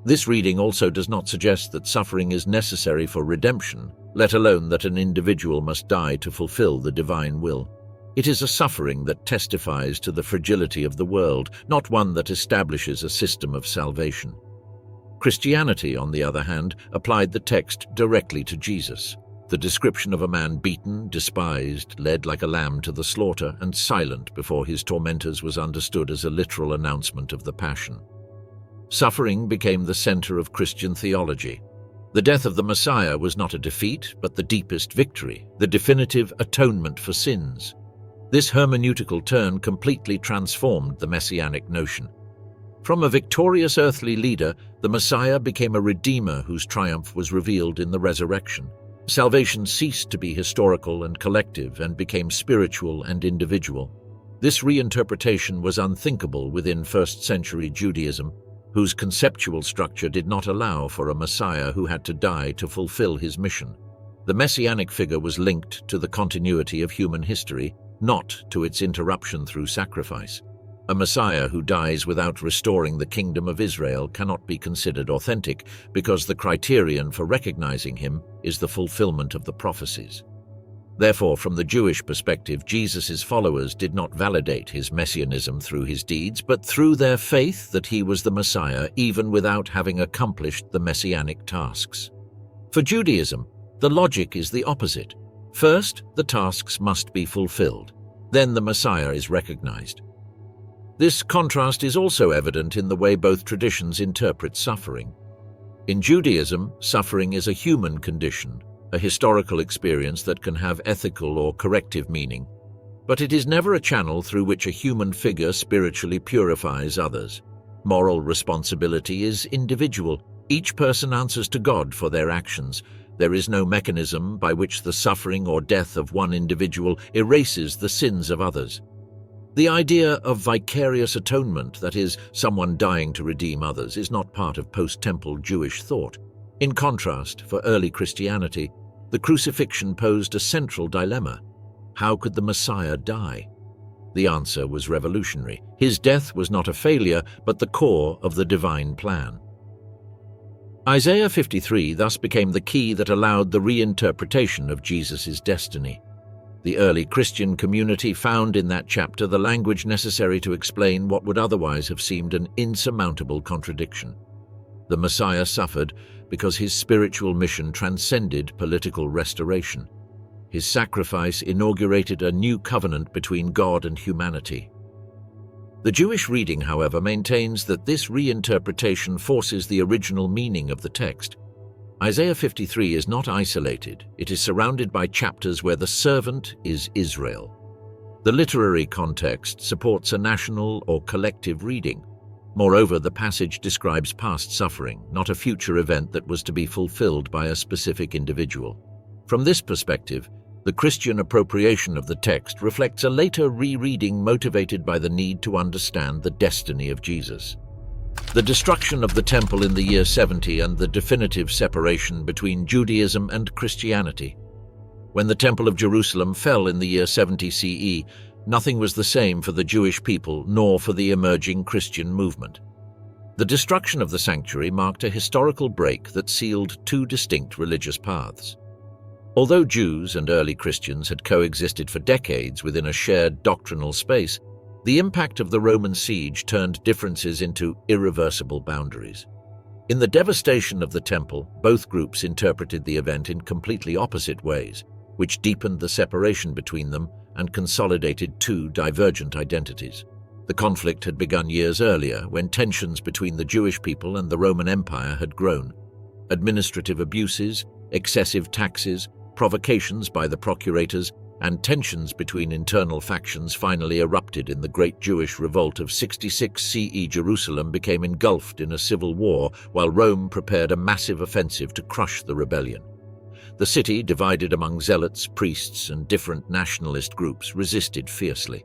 This reading also does not suggest that suffering is necessary for redemption, let alone that an individual must die to fulfill the divine will. It is a suffering that testifies to the fragility of the world, not one that establishes a system of salvation. Christianity, on the other hand, applied the text directly to Jesus. The description of a man beaten, despised, led like a lamb to the slaughter, and silent before his tormentors was understood as a literal announcement of the Passion. Suffering became the center of Christian theology. The death of the Messiah was not a defeat, but the deepest victory, the definitive atonement for sins. This hermeneutical turn completely transformed the messianic notion. From a victorious earthly leader, the Messiah became a redeemer whose triumph was revealed in the resurrection. Salvation ceased to be historical and collective and became spiritual and individual. This reinterpretation was unthinkable within first-century Judaism, whose conceptual structure did not allow for a Messiah who had to die to fulfill his mission. The messianic figure was linked to the continuity of human history, not to its interruption through sacrifice. A Messiah who dies without restoring the kingdom of Israel cannot be considered authentic because the criterion for recognizing him is the fulfillment of the prophecies. Therefore, from the Jewish perspective, Jesus' followers did not validate his messianism through his deeds, but through their faith that he was the Messiah, even without having accomplished the messianic tasks. For Judaism, the logic is the opposite. First, the tasks must be fulfilled. Then the Messiah is recognized. This contrast is also evident in the way both traditions interpret suffering. In Judaism, suffering is a human condition, a historical experience that can have ethical or corrective meaning, but it is never a channel through which a human figure spiritually purifies others. Moral responsibility is individual. Each person answers to God for their actions. There is no mechanism by which the suffering or death of one individual erases the sins of others. The idea of vicarious atonement, that is, someone dying to redeem others, is not part of post-temple Jewish thought. In contrast, for early Christianity, the crucifixion posed a central dilemma. How could the Messiah die? The answer was revolutionary. His death was not a failure, but the core of the divine plan. Isaiah 53 thus became the key that allowed the reinterpretation of Jesus' destiny. The early Christian community found in that chapter the language necessary to explain what would otherwise have seemed an insurmountable contradiction. The Messiah suffered because his spiritual mission transcended political restoration. His sacrifice inaugurated a new covenant between God and humanity. The Jewish reading, however, maintains that this reinterpretation forces the original meaning of the text. Isaiah 53 is not isolated. It is surrounded by chapters where the servant is Israel. The literary context supports a national or collective reading. Moreover, the passage describes past suffering, not a future event that was to be fulfilled by a specific individual. From this perspective, the Christian appropriation of the text reflects a later rereading motivated by the need to understand the destiny of Jesus. The destruction of the temple in the year 70 and the definitive separation between Judaism and Christianity. When the Temple of Jerusalem fell in the year 70 CE, nothing was the same for the Jewish people nor for the emerging Christian movement. The destruction of the sanctuary marked a historical break that sealed two distinct religious paths. Although Jews and early Christians had coexisted for decades within a shared doctrinal space, the impact of the Roman siege turned differences into irreversible boundaries. In the devastation of the temple, both groups interpreted the event in completely opposite ways, which deepened the separation between them and consolidated two divergent identities. The conflict had begun years earlier, when tensions between the Jewish people and the Roman Empire had grown. Administrative abuses, excessive taxes, provocations by the procurators, and tensions between internal factions finally erupted in the Great Jewish Revolt of 66 CE. Jerusalem became engulfed in a civil war, while Rome prepared a massive offensive to crush the rebellion. The city, divided among zealots, priests, and different nationalist groups, resisted fiercely.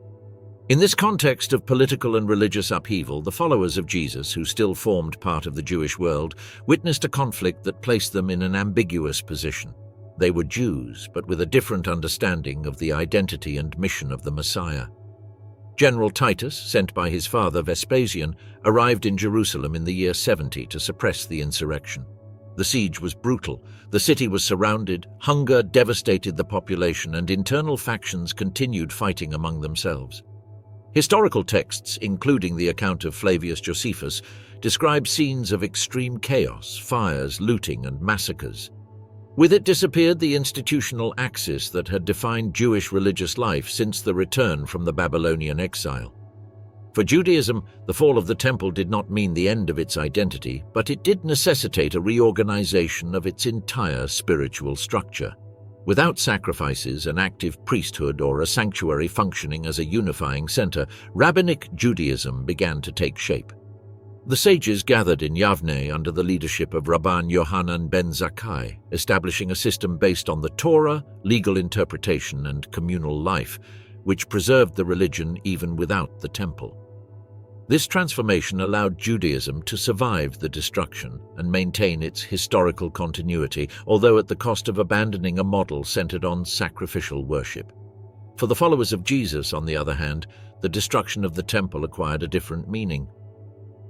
In this context of political and religious upheaval, the followers of Jesus, who still formed part of the Jewish world, witnessed a conflict that placed them in an ambiguous position. They were Jews, but with a different understanding of the identity and mission of the Messiah. General Titus, sent by his father Vespasian, arrived in Jerusalem in the year 70 to suppress the insurrection. The siege was brutal. The city was surrounded, hunger devastated the population, and internal factions continued fighting among themselves. Historical texts, including the account of Flavius Josephus, describe scenes of extreme chaos, fires, looting, and massacres. With it disappeared the institutional axis that had defined Jewish religious life since the return from the Babylonian exile. For Judaism, the fall of the temple did not mean the end of its identity, but it did necessitate a reorganization of its entire spiritual structure. Without sacrifices, an active priesthood, or a sanctuary functioning as a unifying center, rabbinic Judaism began to take shape. The sages gathered in Yavne under the leadership of Rabban Yohanan ben Zakkai, establishing a system based on the Torah, legal interpretation, and communal life, which preserved the religion even without the temple. This transformation allowed Judaism to survive the destruction and maintain its historical continuity, although at the cost of abandoning a model centered on sacrificial worship. For the followers of Jesus, on the other hand, the destruction of the temple acquired a different meaning.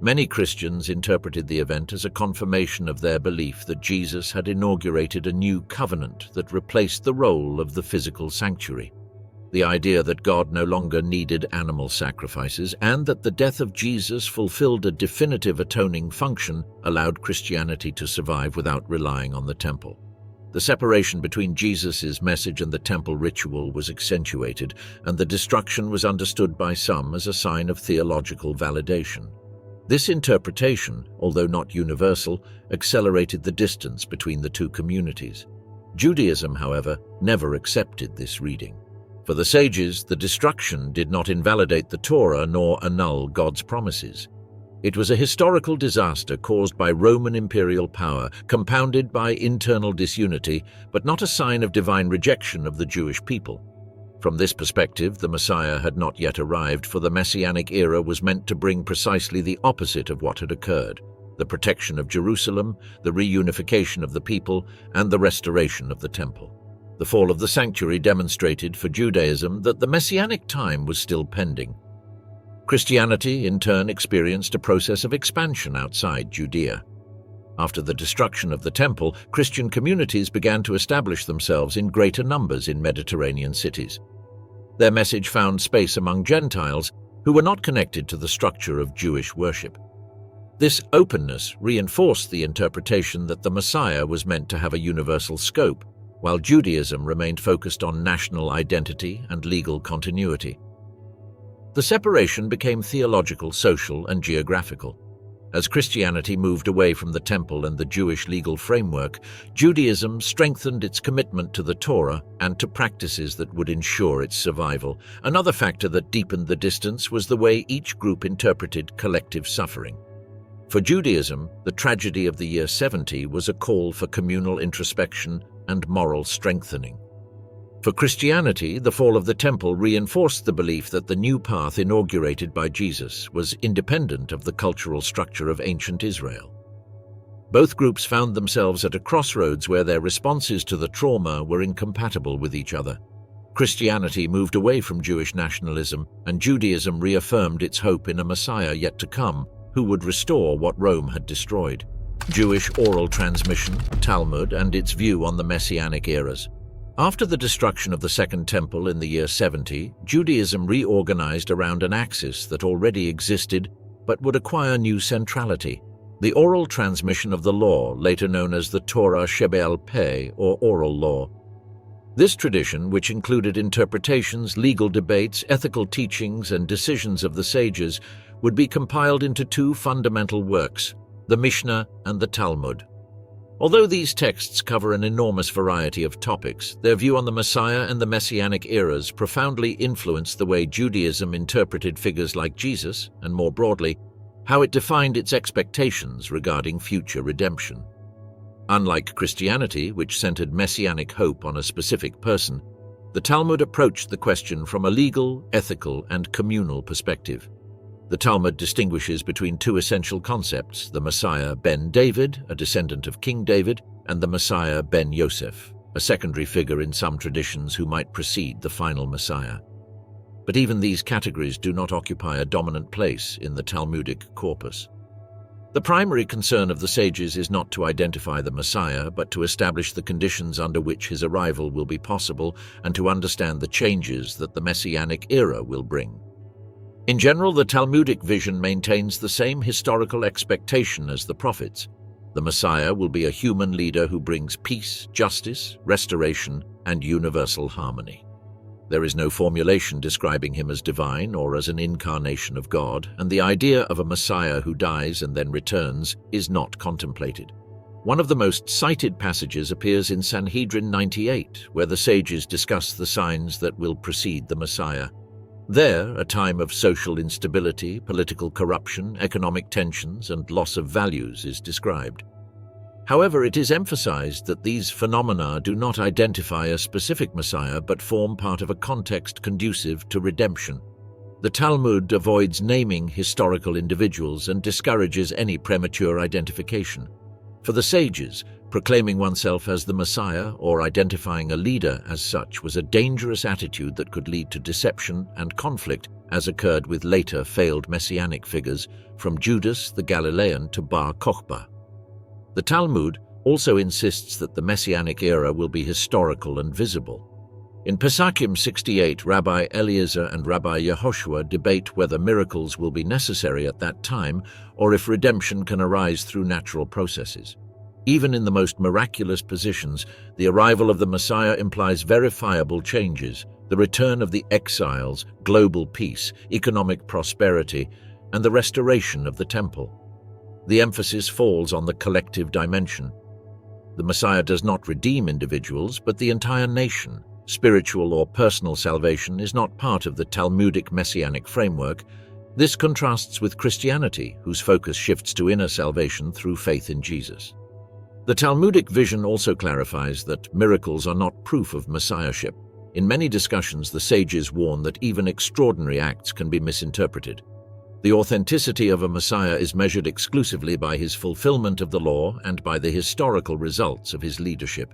Many Christians interpreted the event as a confirmation of their belief that Jesus had inaugurated a new covenant that replaced the role of the physical sanctuary. The idea that God no longer needed animal sacrifices and that the death of Jesus fulfilled a definitive atoning function allowed Christianity to survive without relying on the temple. The separation between Jesus' message and the temple ritual was accentuated, and the destruction was understood by some as a sign of theological validation. This interpretation, although not universal, accelerated the distance between the two communities. Judaism, however, never accepted this reading. For the sages, the destruction did not invalidate the Torah nor annul God's promises. It was a historical disaster caused by Roman imperial power, compounded by internal disunity, but not a sign of divine rejection of the Jewish people. From this perspective, the Messiah had not yet arrived, for the messianic era was meant to bring precisely the opposite of what had occurred: the protection of Jerusalem, the reunification of the people, and the restoration of the temple. The fall of the sanctuary demonstrated for Judaism that the messianic time was still pending. Christianity, in turn, experienced a process of expansion outside Judea. After the destruction of the temple, Christian communities began to establish themselves in greater numbers in Mediterranean cities. Their message found space among Gentiles who were not connected to the structure of Jewish worship. This openness reinforced the interpretation that the Messiah was meant to have a universal scope, while Judaism remained focused on national identity and legal continuity. The separation became theological, social, and geographical. As Christianity moved away from the temple and the Jewish legal framework, Judaism strengthened its commitment to the Torah and to practices that would ensure its survival. Another factor that deepened the distance was the way each group interpreted collective suffering. For Judaism, the tragedy of the year 70 was a call for communal introspection and moral strengthening. For Christianity, the fall of the temple reinforced the belief that the new path inaugurated by Jesus was independent of the cultural structure of ancient Israel. Both groups found themselves at a crossroads where their responses to the trauma were incompatible with each other. Christianity moved away from Jewish nationalism, and Judaism reaffirmed its hope in a Messiah yet to come, who would restore what Rome had destroyed. Jewish oral transmission, Talmud, and its view on the messianic eras. After the destruction of the Second Temple in the year 70, Judaism reorganized around an axis that already existed but would acquire new centrality: the oral transmission of the law, later known as the Torah Shebe'al Peh, or oral law. This tradition, which included interpretations, legal debates, ethical teachings, and decisions of the sages, would be compiled into two fundamental works, the Mishnah and the Talmud. Although these texts cover an enormous variety of topics, their view on the Messiah and the Messianic eras profoundly influenced the way Judaism interpreted figures like Jesus, and more broadly, how it defined its expectations regarding future redemption. Unlike Christianity, which centered messianic hope on a specific person, the Talmud approached the question from a legal, ethical, and communal perspective. The Talmud distinguishes between two essential concepts: the Messiah ben David, a descendant of King David, and the Messiah ben Yosef, a secondary figure in some traditions who might precede the final Messiah. But even these categories do not occupy a dominant place in the Talmudic corpus. The primary concern of the sages is not to identify the Messiah, but to establish the conditions under which his arrival will be possible and to understand the changes that the messianic era will bring. In general, the Talmudic vision maintains the same historical expectation as the prophets. The Messiah will be a human leader who brings peace, justice, restoration, and universal harmony. There is no formulation describing him as divine or as an incarnation of God, and the idea of a Messiah who dies and then returns is not contemplated. One of the most cited passages appears in Sanhedrin 98, where the sages discuss the signs that will precede the Messiah. There, a time of social instability, political corruption, economic tensions, and loss of values is described. However, it is emphasized that these phenomena do not identify a specific Messiah but form part of a context conducive to redemption. The Talmud avoids naming historical individuals and discourages any premature identification. For the sages, proclaiming oneself as the Messiah or identifying a leader as such was a dangerous attitude that could lead to deception and conflict, as occurred with later failed messianic figures, from Judas the Galilean to Bar Kokhba. The Talmud also insists that the messianic era will be historical and visible. In Pesakim 68, Rabbi Eliezer and Rabbi Yehoshua debate whether miracles will be necessary at that time or if redemption can arise through natural processes. Even in the most miraculous positions, the arrival of the Messiah implies verifiable changes, the return of the exiles, global peace, economic prosperity, and the restoration of the temple. The emphasis falls on the collective dimension. The Messiah does not redeem individuals, but the entire nation. Spiritual or personal salvation is not part of the Talmudic messianic framework. This contrasts with Christianity, whose focus shifts to inner salvation through faith in Jesus. The Talmudic vision also clarifies that miracles are not proof of messiahship. In many discussions, the sages warn that even extraordinary acts can be misinterpreted. The authenticity of a Messiah is measured exclusively by his fulfillment of the law and by the historical results of his leadership.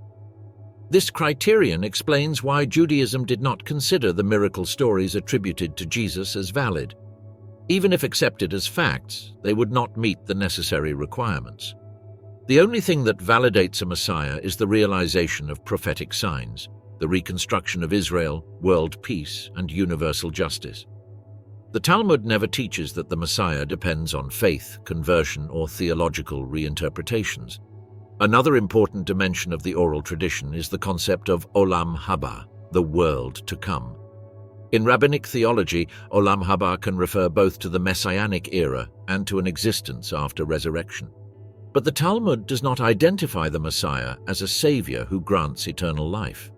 This criterion explains why Judaism did not consider the miracle stories attributed to Jesus as valid. Even if accepted as facts, they would not meet the necessary requirements. The only thing that validates a Messiah is the realization of prophetic signs, the reconstruction of Israel, world peace, and universal justice. The Talmud never teaches that the Messiah depends on faith, conversion, or theological reinterpretations. Another important dimension of the oral tradition is the concept of olam haba, the world to come. In rabbinic theology, olam haba can refer both to the messianic era and to an existence after resurrection. But the Talmud does not identify the Messiah as a savior who grants eternal life.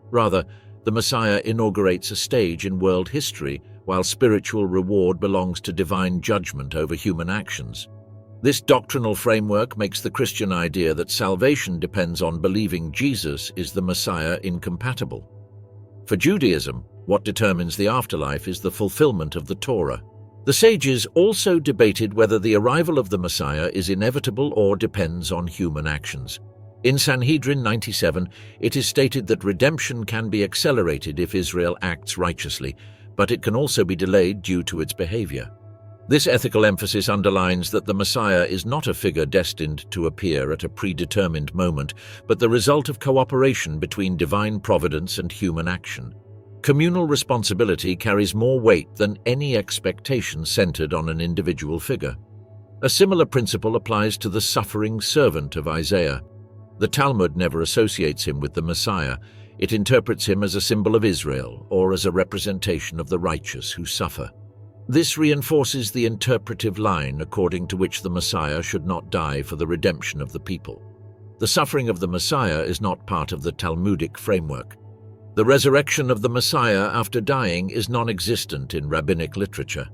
Rather, the Messiah inaugurates a stage in world history, while spiritual reward belongs to divine judgment over human actions. This doctrinal framework makes the Christian idea that salvation depends on believing Jesus is the Messiah incompatible. For Judaism, what determines the afterlife is the fulfillment of the Torah. The sages also debated whether the arrival of the Messiah is inevitable or depends on human actions. In Sanhedrin 97, it is stated that redemption can be accelerated if Israel acts righteously, but it can also be delayed due to its behavior. This ethical emphasis underlines that the Messiah is not a figure destined to appear at a predetermined moment, but the result of cooperation between divine providence and human action. Communal responsibility carries more weight than any expectation centered on an individual figure. A similar principle applies to the suffering servant of Isaiah. The Talmud never associates him with the Messiah. It interprets him as a symbol of Israel or as a representation of the righteous who suffer. This reinforces the interpretive line according to which the Messiah should not die for the redemption of the people. The suffering of the Messiah is not part of the Talmudic framework. The resurrection of the Messiah after dying is non-existent in rabbinic literature.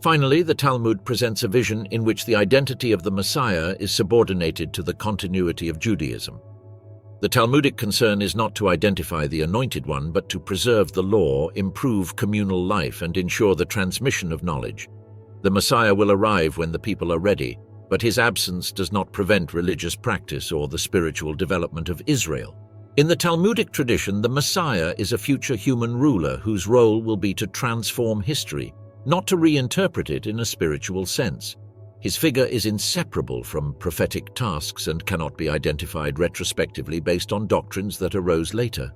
Finally, the Talmud presents a vision in which the identity of the Messiah is subordinated to the continuity of Judaism. The Talmudic concern is not to identify the Anointed One, but to preserve the law, improve communal life, and ensure the transmission of knowledge. The Messiah will arrive when the people are ready, but his absence does not prevent religious practice or the spiritual development of Israel. In the Talmudic tradition, the Messiah is a future human ruler whose role will be to transform history, not to reinterpret it in a spiritual sense. His figure is inseparable from prophetic tasks and cannot be identified retrospectively based on doctrines that arose later.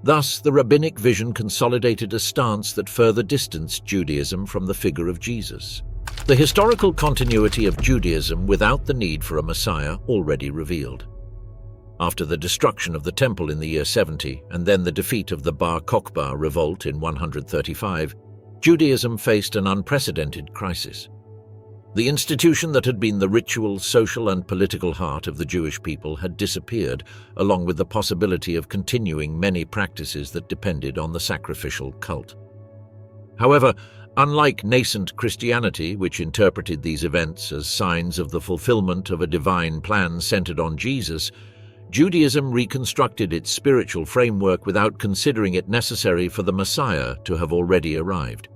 Thus, the rabbinic vision consolidated a stance that further distanced Judaism from the figure of Jesus. The historical continuity of Judaism without the need for a Messiah already revealed. After the destruction of the temple in the year 70 and then the defeat of the Bar Kokhba revolt in 135, Judaism faced an unprecedented crisis. The institution that had been the ritual, social, and political heart of the Jewish people had disappeared, along with the possibility of continuing many practices that depended on the sacrificial cult. However, unlike nascent Christianity, which interpreted these events as signs of the fulfillment of a divine plan centered on Jesus, Judaism reconstructed its spiritual framework without considering it necessary for the Messiah to have already arrived.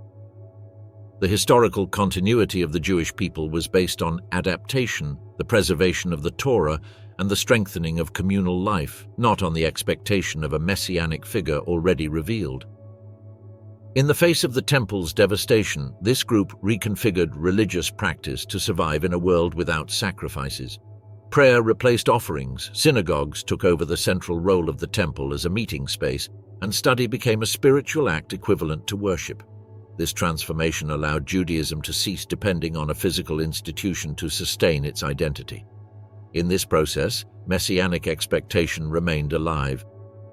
The historical continuity of the Jewish people was based on adaptation, the preservation of the Torah, and the strengthening of communal life, not on the expectation of a messianic figure already revealed. In the face of the temple's devastation, this group reconfigured religious practice to survive in a world without sacrifices. Prayer replaced offerings, synagogues took over the central role of the temple as a meeting space, and study became a spiritual act equivalent to worship. This transformation allowed Judaism to cease depending on a physical institution to sustain its identity. In this process, messianic expectation remained alive,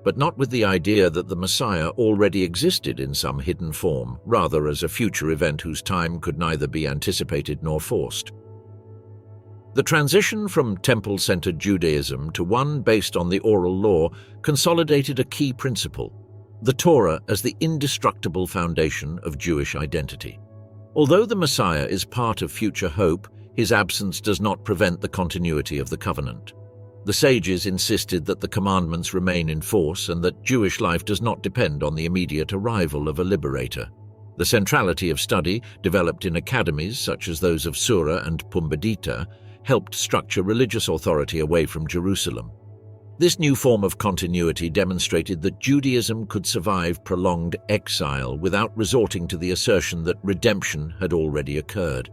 but not with the idea that the Messiah already existed in some hidden form, rather as a future event whose time could neither be anticipated nor forced. The transition from temple-centered Judaism to one based on the oral law consolidated a key principle: the Torah as the indestructible foundation of Jewish identity. Although the Messiah is part of future hope, his absence does not prevent the continuity of the covenant. The sages insisted that the commandments remain in force and that Jewish life does not depend on the immediate arrival of a liberator. The centrality of study, developed in academies such as those of Sura and Pumbedita, helped structure religious authority away from Jerusalem. This new form of continuity demonstrated that Judaism could survive prolonged exile without resorting to the assertion that redemption had already occurred.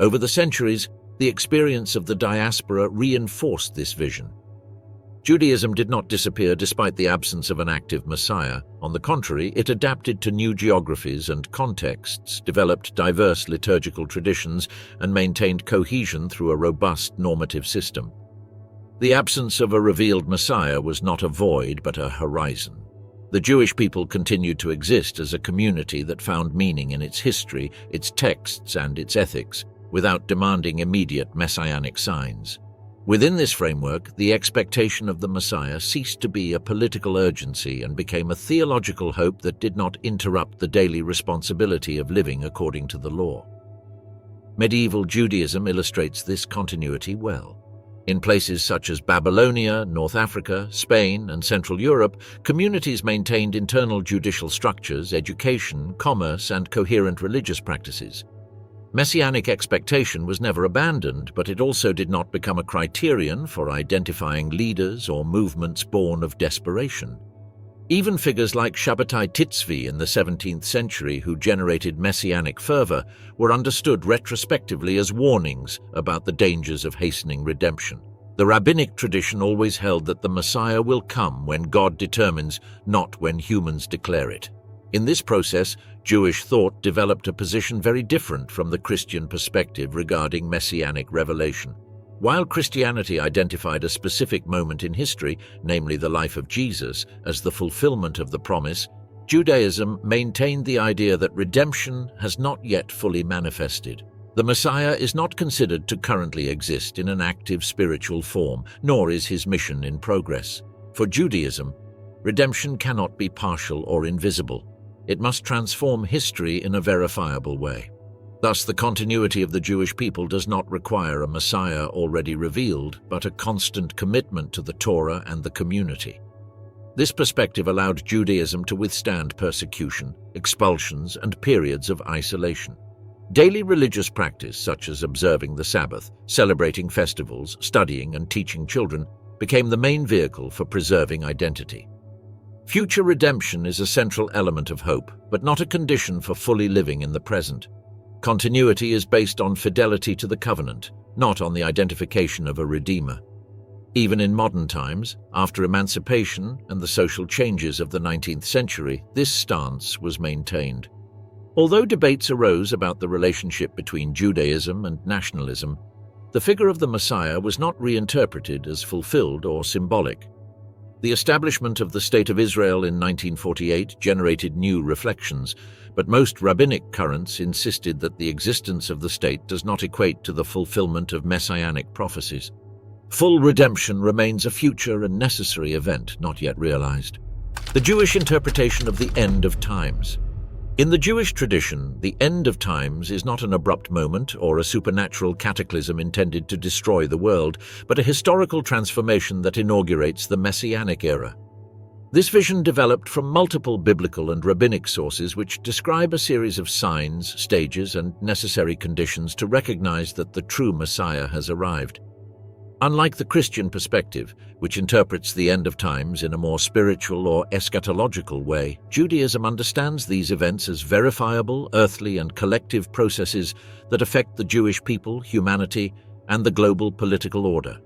Over the centuries, the experience of the diaspora reinforced this vision. Judaism did not disappear despite the absence of an active Messiah. On the contrary, it adapted to new geographies and contexts, developed diverse liturgical traditions, and maintained cohesion through a robust normative system. The absence of a revealed Messiah was not a void but a horizon. The Jewish people continued to exist as a community that found meaning in its history, its texts, and its ethics, without demanding immediate messianic signs. Within this framework, the expectation of the Messiah ceased to be a political urgency and became a theological hope that did not interrupt the daily responsibility of living according to the law. Medieval Judaism illustrates this continuity well. In places such as Babylonia, North Africa, Spain, and Central Europe, communities maintained internal judicial structures, education, commerce, and coherent religious practices. Messianic expectation was never abandoned, but it also did not become a criterion for identifying leaders or movements born of desperation. Even figures like Shabbatai Tzvi in the 17th century, who generated messianic fervor, were understood retrospectively as warnings about the dangers of hastening redemption. The rabbinic tradition always held that the Messiah will come when God determines, not when humans declare it. In this process, Jewish thought developed a position very different from the Christian perspective regarding messianic revelation. While Christianity identified a specific moment in history, namely the life of Jesus, as the fulfillment of the promise, Judaism maintained the idea that redemption has not yet fully manifested. The Messiah is not considered to currently exist in an active spiritual form, nor is his mission in progress. For Judaism, redemption cannot be partial or invisible. It must transform history in a verifiable way. Thus, the continuity of the Jewish people does not require a Messiah already revealed, but a constant commitment to the Torah and the community. This perspective allowed Judaism to withstand persecution, expulsions, and periods of isolation. Daily religious practice, such as observing the Sabbath, celebrating festivals, studying, and teaching children, became the main vehicle for preserving identity. Future redemption is a central element of hope, but not a condition for fully living in the present. Continuity is based on fidelity to the covenant, not on the identification of a redeemer. Even in modern times, after emancipation and the social changes of the 19th century, this stance was maintained. Although debates arose about the relationship between Judaism and nationalism, the figure of the Messiah was not reinterpreted as fulfilled or symbolic. The establishment of the State of Israel in 1948 generated new reflections, but most rabbinic currents insisted that the existence of the state does not equate to the fulfillment of messianic prophecies. Full redemption remains a future and necessary event not yet realized. The Jewish interpretation of the end of times. In the Jewish tradition, the end of times is not an abrupt moment or a supernatural cataclysm intended to destroy the world, but a historical transformation that inaugurates the messianic era. This vision developed from multiple biblical and rabbinic sources which describe a series of signs, stages, and necessary conditions to recognize that the true Messiah has arrived. Unlike the Christian perspective, which interprets the end of times in a more spiritual or eschatological way, Judaism understands these events as verifiable, earthly, and collective processes that affect the Jewish people, humanity, and the global political order.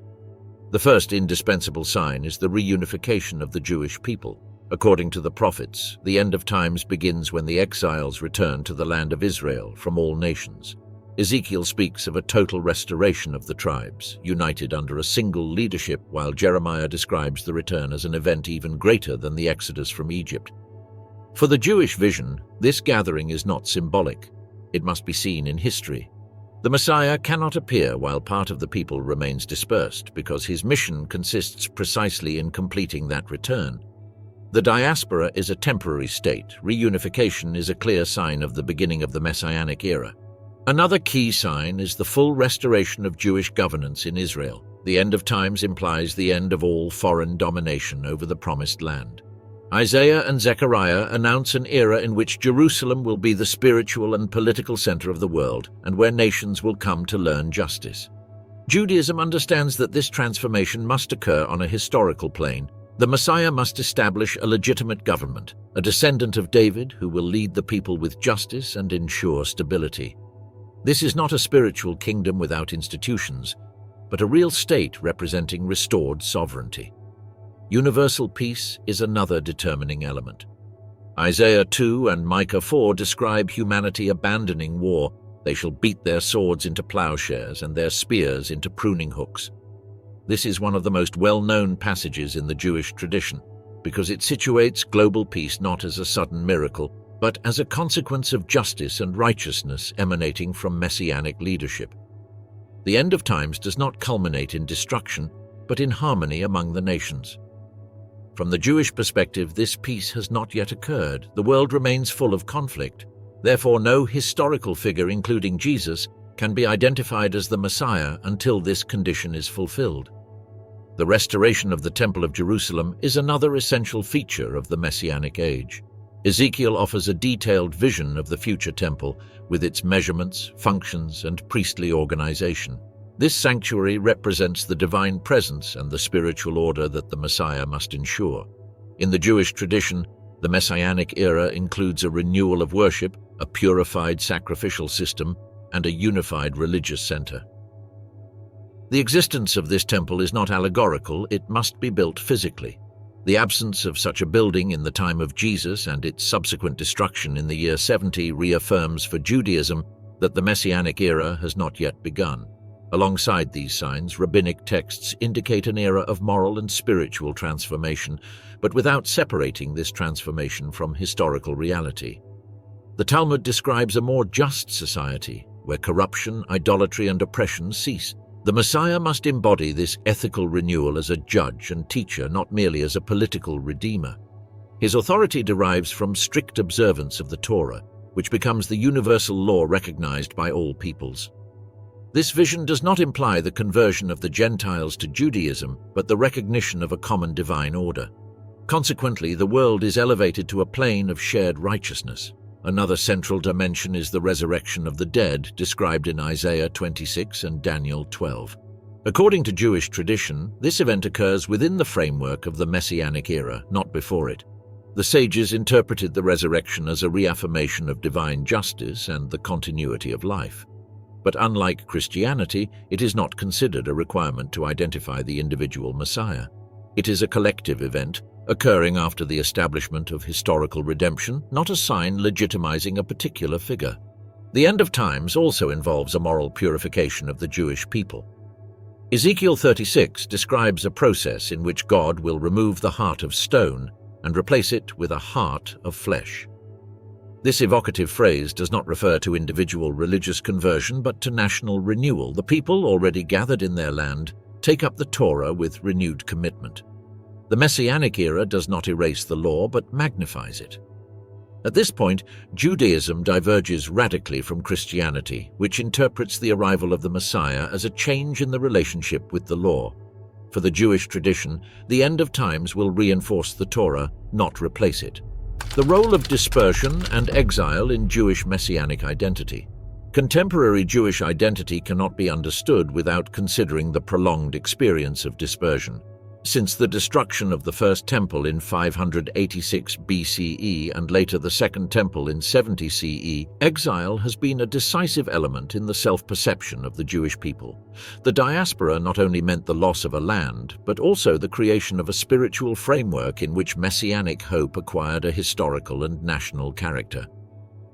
The first indispensable sign is the reunification of the Jewish people. According to the prophets, the end of times begins when the exiles return to the land of Israel from all nations. Ezekiel speaks of a total restoration of the tribes, united under a single leadership, while Jeremiah describes the return as an event even greater than the exodus from Egypt. For the Jewish vision, this gathering is not symbolic. It must be seen in history. The Messiah cannot appear while part of the people remains dispersed, because his mission consists precisely in completing that return. The diaspora is a temporary state. Reunification is a clear sign of the beginning of the Messianic era. Another key sign is the full restoration of Jewish governance in Israel. The end of times implies the end of all foreign domination over the Promised Land. Isaiah and Zechariah announce an era in which Jerusalem will be the spiritual and political center of the world, and where nations will come to learn justice. Judaism understands that this transformation must occur on a historical plane. The Messiah must establish a legitimate government, a descendant of David who will lead the people with justice and ensure stability. This is not a spiritual kingdom without institutions, but a real state representing restored sovereignty. Universal peace is another determining element. Isaiah 2 and Micah 4 describe humanity abandoning war. They shall beat their swords into plowshares and their spears into pruning hooks. This is one of the most well-known passages in the Jewish tradition, because it situates global peace not as a sudden miracle, but as a consequence of justice and righteousness emanating from messianic leadership. The end of times does not culminate in destruction, but in harmony among the nations. From the Jewish perspective, this peace has not yet occurred. The world remains full of conflict. Therefore, no historical figure, including Jesus, can be identified as the Messiah until this condition is fulfilled. The restoration of the Temple of Jerusalem is another essential feature of the Messianic age. Ezekiel offers a detailed vision of the future temple with its measurements, functions, and priestly organization. This sanctuary represents the divine presence and the spiritual order that the Messiah must ensure. In the Jewish tradition, the Messianic era includes a renewal of worship, a purified sacrificial system, and a unified religious center. The existence of this temple is not allegorical, it must be built physically. The absence of such a building in the time of Jesus and its subsequent destruction in the year 70 reaffirms for Judaism that the Messianic era has not yet begun. Alongside these signs, rabbinic texts indicate an era of moral and spiritual transformation, but without separating this transformation from historical reality. The Talmud describes a more just society, where corruption, idolatry, and oppression cease. The Messiah must embody this ethical renewal as a judge and teacher, not merely as a political redeemer. His authority derives from strict observance of the Torah, which becomes the universal law recognized by all peoples. This vision does not imply the conversion of the Gentiles to Judaism, but the recognition of a common divine order. Consequently, the world is elevated to a plane of shared righteousness. Another central dimension is the resurrection of the dead, described in Isaiah 26 and Daniel 12. According to Jewish tradition, this event occurs within the framework of the messianic era, not before it. The sages interpreted the resurrection as a reaffirmation of divine justice and the continuity of life. But unlike Christianity, it is not considered a requirement to identify the individual Messiah. It is a collective event, occurring after the establishment of historical redemption, not a sign legitimizing a particular figure. The end of times also involves a moral purification of the Jewish people. Ezekiel 36 describes a process in which God will remove the heart of stone and replace it with a heart of flesh. This evocative phrase does not refer to individual religious conversion but to national renewal. The people, already gathered in their land, take up the Torah with renewed commitment. The Messianic era does not erase the law but magnifies it. At this point, Judaism diverges radically from Christianity, which interprets the arrival of the Messiah as a change in the relationship with the law. For the Jewish tradition, the end of times will reinforce the Torah, not replace it. The role of dispersion and exile in Jewish messianic identity. Contemporary Jewish identity cannot be understood without considering the prolonged experience of dispersion. Since the destruction of the First Temple in 586 BCE and later the Second Temple in 70 CE, exile has been a decisive element in the self-perception of the Jewish people. The diaspora not only meant the loss of a land, but also the creation of a spiritual framework in which messianic hope acquired a historical and national character.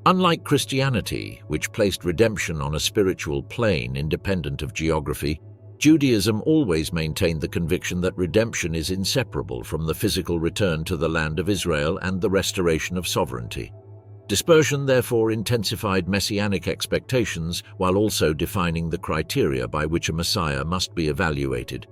Unlike Christianity, which placed redemption on a spiritual plane independent of geography, Judaism always maintained the conviction that redemption is inseparable from the physical return to the land of Israel and the restoration of sovereignty. Dispersion therefore intensified messianic expectations while also defining the criteria by which a Messiah must be evaluated.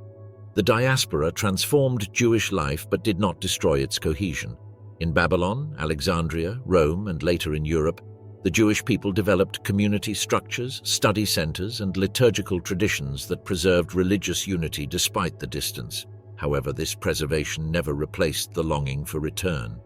The diaspora transformed Jewish life but did not destroy its cohesion. In Babylon, Alexandria, Rome, and later in Europe, the Jewish people developed community structures, study centers, and liturgical traditions that preserved religious unity despite the distance. However, this preservation never replaced the longing for return.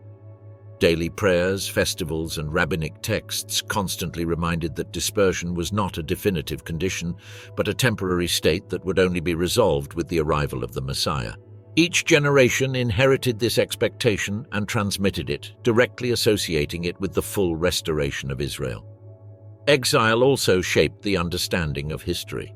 Daily prayers, festivals, and rabbinic texts constantly reminded that dispersion was not a definitive condition, but a temporary state that would only be resolved with the arrival of the Messiah. Each generation inherited this expectation and transmitted it, directly associating it with the full restoration of Israel. Exile also shaped the understanding of history.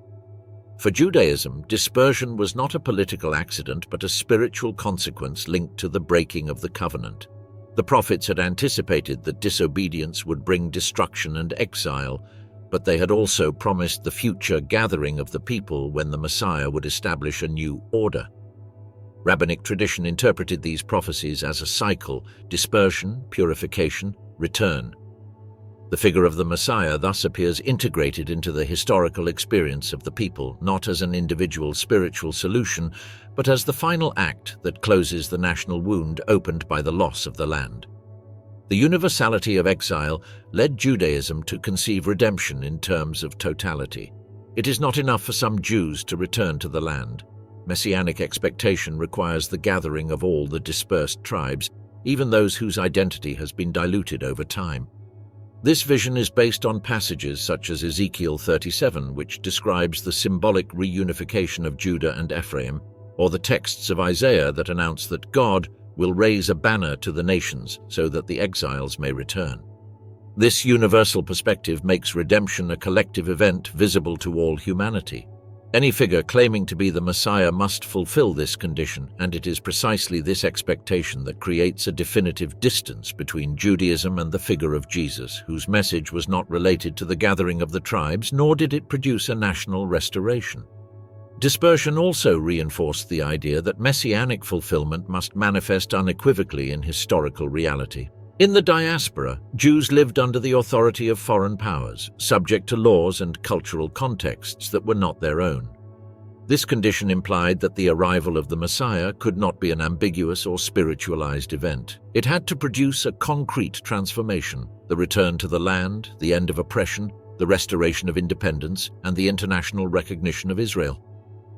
For Judaism, dispersion was not a political accident but a spiritual consequence linked to the breaking of the covenant. The prophets had anticipated that disobedience would bring destruction and exile, but they had also promised the future gathering of the people when the Messiah would establish a new order. Rabbinic tradition interpreted these prophecies as a cycle: dispersion, purification, return. The figure of the Messiah thus appears integrated into the historical experience of the people, not as an individual spiritual solution, but as the final act that closes the national wound opened by the loss of the land. The universality of exile led Judaism to conceive redemption in terms of totality. It is not enough for some Jews to return to the land. Messianic expectation requires the gathering of all the dispersed tribes, even those whose identity has been diluted over time. This vision is based on passages such as Ezekiel 37, which describes the symbolic reunification of Judah and Ephraim, or the texts of Isaiah that announce that God will raise a banner to the nations so that the exiles may return. This universal perspective makes redemption a collective event visible to all humanity. Any figure claiming to be the Messiah must fulfill this condition, and it is precisely this expectation that creates a definitive distance between Judaism and the figure of Jesus, whose message was not related to the gathering of the tribes, nor did it produce a national restoration. Dispersion also reinforced the idea that messianic fulfillment must manifest unequivocally in historical reality. In the diaspora, Jews lived under the authority of foreign powers, subject to laws and cultural contexts that were not their own. This condition implied that the arrival of the Messiah could not be an ambiguous or spiritualized event. It had to produce a concrete transformation: the return to the land, the end of oppression, the restoration of independence, and the international recognition of Israel.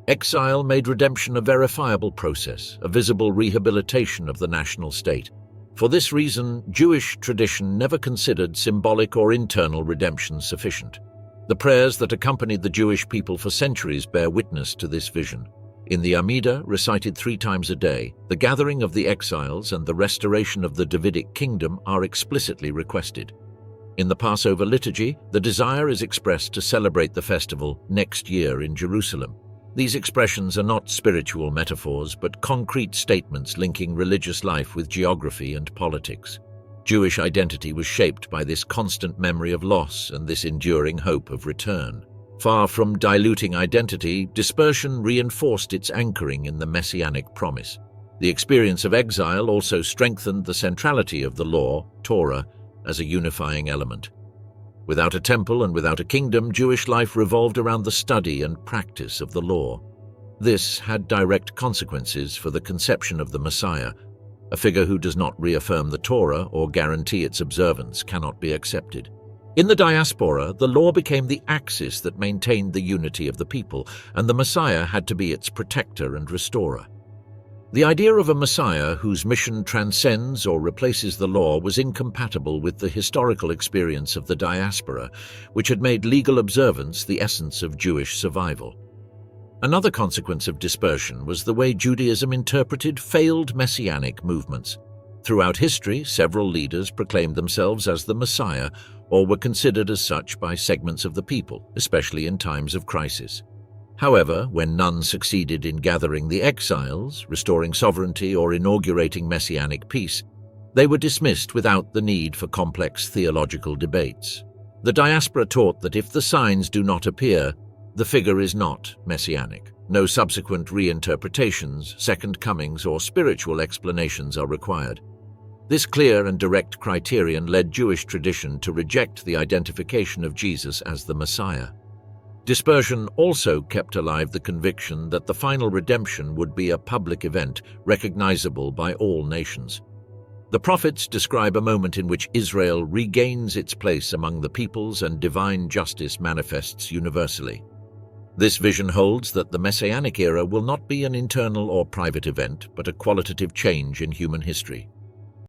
Exile made redemption a verifiable process, a visible rehabilitation of the national state. For this reason, Jewish tradition never considered symbolic or internal redemption sufficient. The prayers that accompanied the Jewish people for centuries bear witness to this vision. In the Amidah, recited 3 times a day, the gathering of the exiles and the restoration of the Davidic kingdom are explicitly requested. In the Passover liturgy, the desire is expressed to celebrate the festival next year in Jerusalem. These expressions are not spiritual metaphors, but concrete statements linking religious life with geography and politics. Jewish identity was shaped by this constant memory of loss and this enduring hope of return. Far from diluting identity, dispersion reinforced its anchoring in the messianic promise. The experience of exile also strengthened the centrality of the law, Torah, as a unifying element. Without a temple and without a kingdom, Jewish life revolved around the study and practice of the law. This had direct consequences for the conception of the Messiah. A figure who does not reaffirm the Torah or guarantee its observance cannot be accepted. In the diaspora, the law became the axis that maintained the unity of the people, and the Messiah had to be its protector and restorer. The idea of a Messiah whose mission transcends or replaces the law was incompatible with the historical experience of the diaspora, which had made legal observance the essence of Jewish survival. Another consequence of dispersion was the way Judaism interpreted failed messianic movements. Throughout history, several leaders proclaimed themselves as the Messiah or were considered as such by segments of the people, especially in times of crisis. However, when none succeeded in gathering the exiles, restoring sovereignty, or inaugurating messianic peace, they were dismissed without the need for complex theological debates. The diaspora taught that if the signs do not appear, the figure is not messianic. No subsequent reinterpretations, second comings, or spiritual explanations are required. This clear and direct criterion led Jewish tradition to reject the identification of Jesus as the Messiah. Dispersion also kept alive the conviction that the final redemption would be a public event recognizable by all nations. The prophets describe a moment in which Israel regains its place among the peoples and divine justice manifests universally. This vision holds that the Messianic era will not be an internal or private event, but a qualitative change in human history.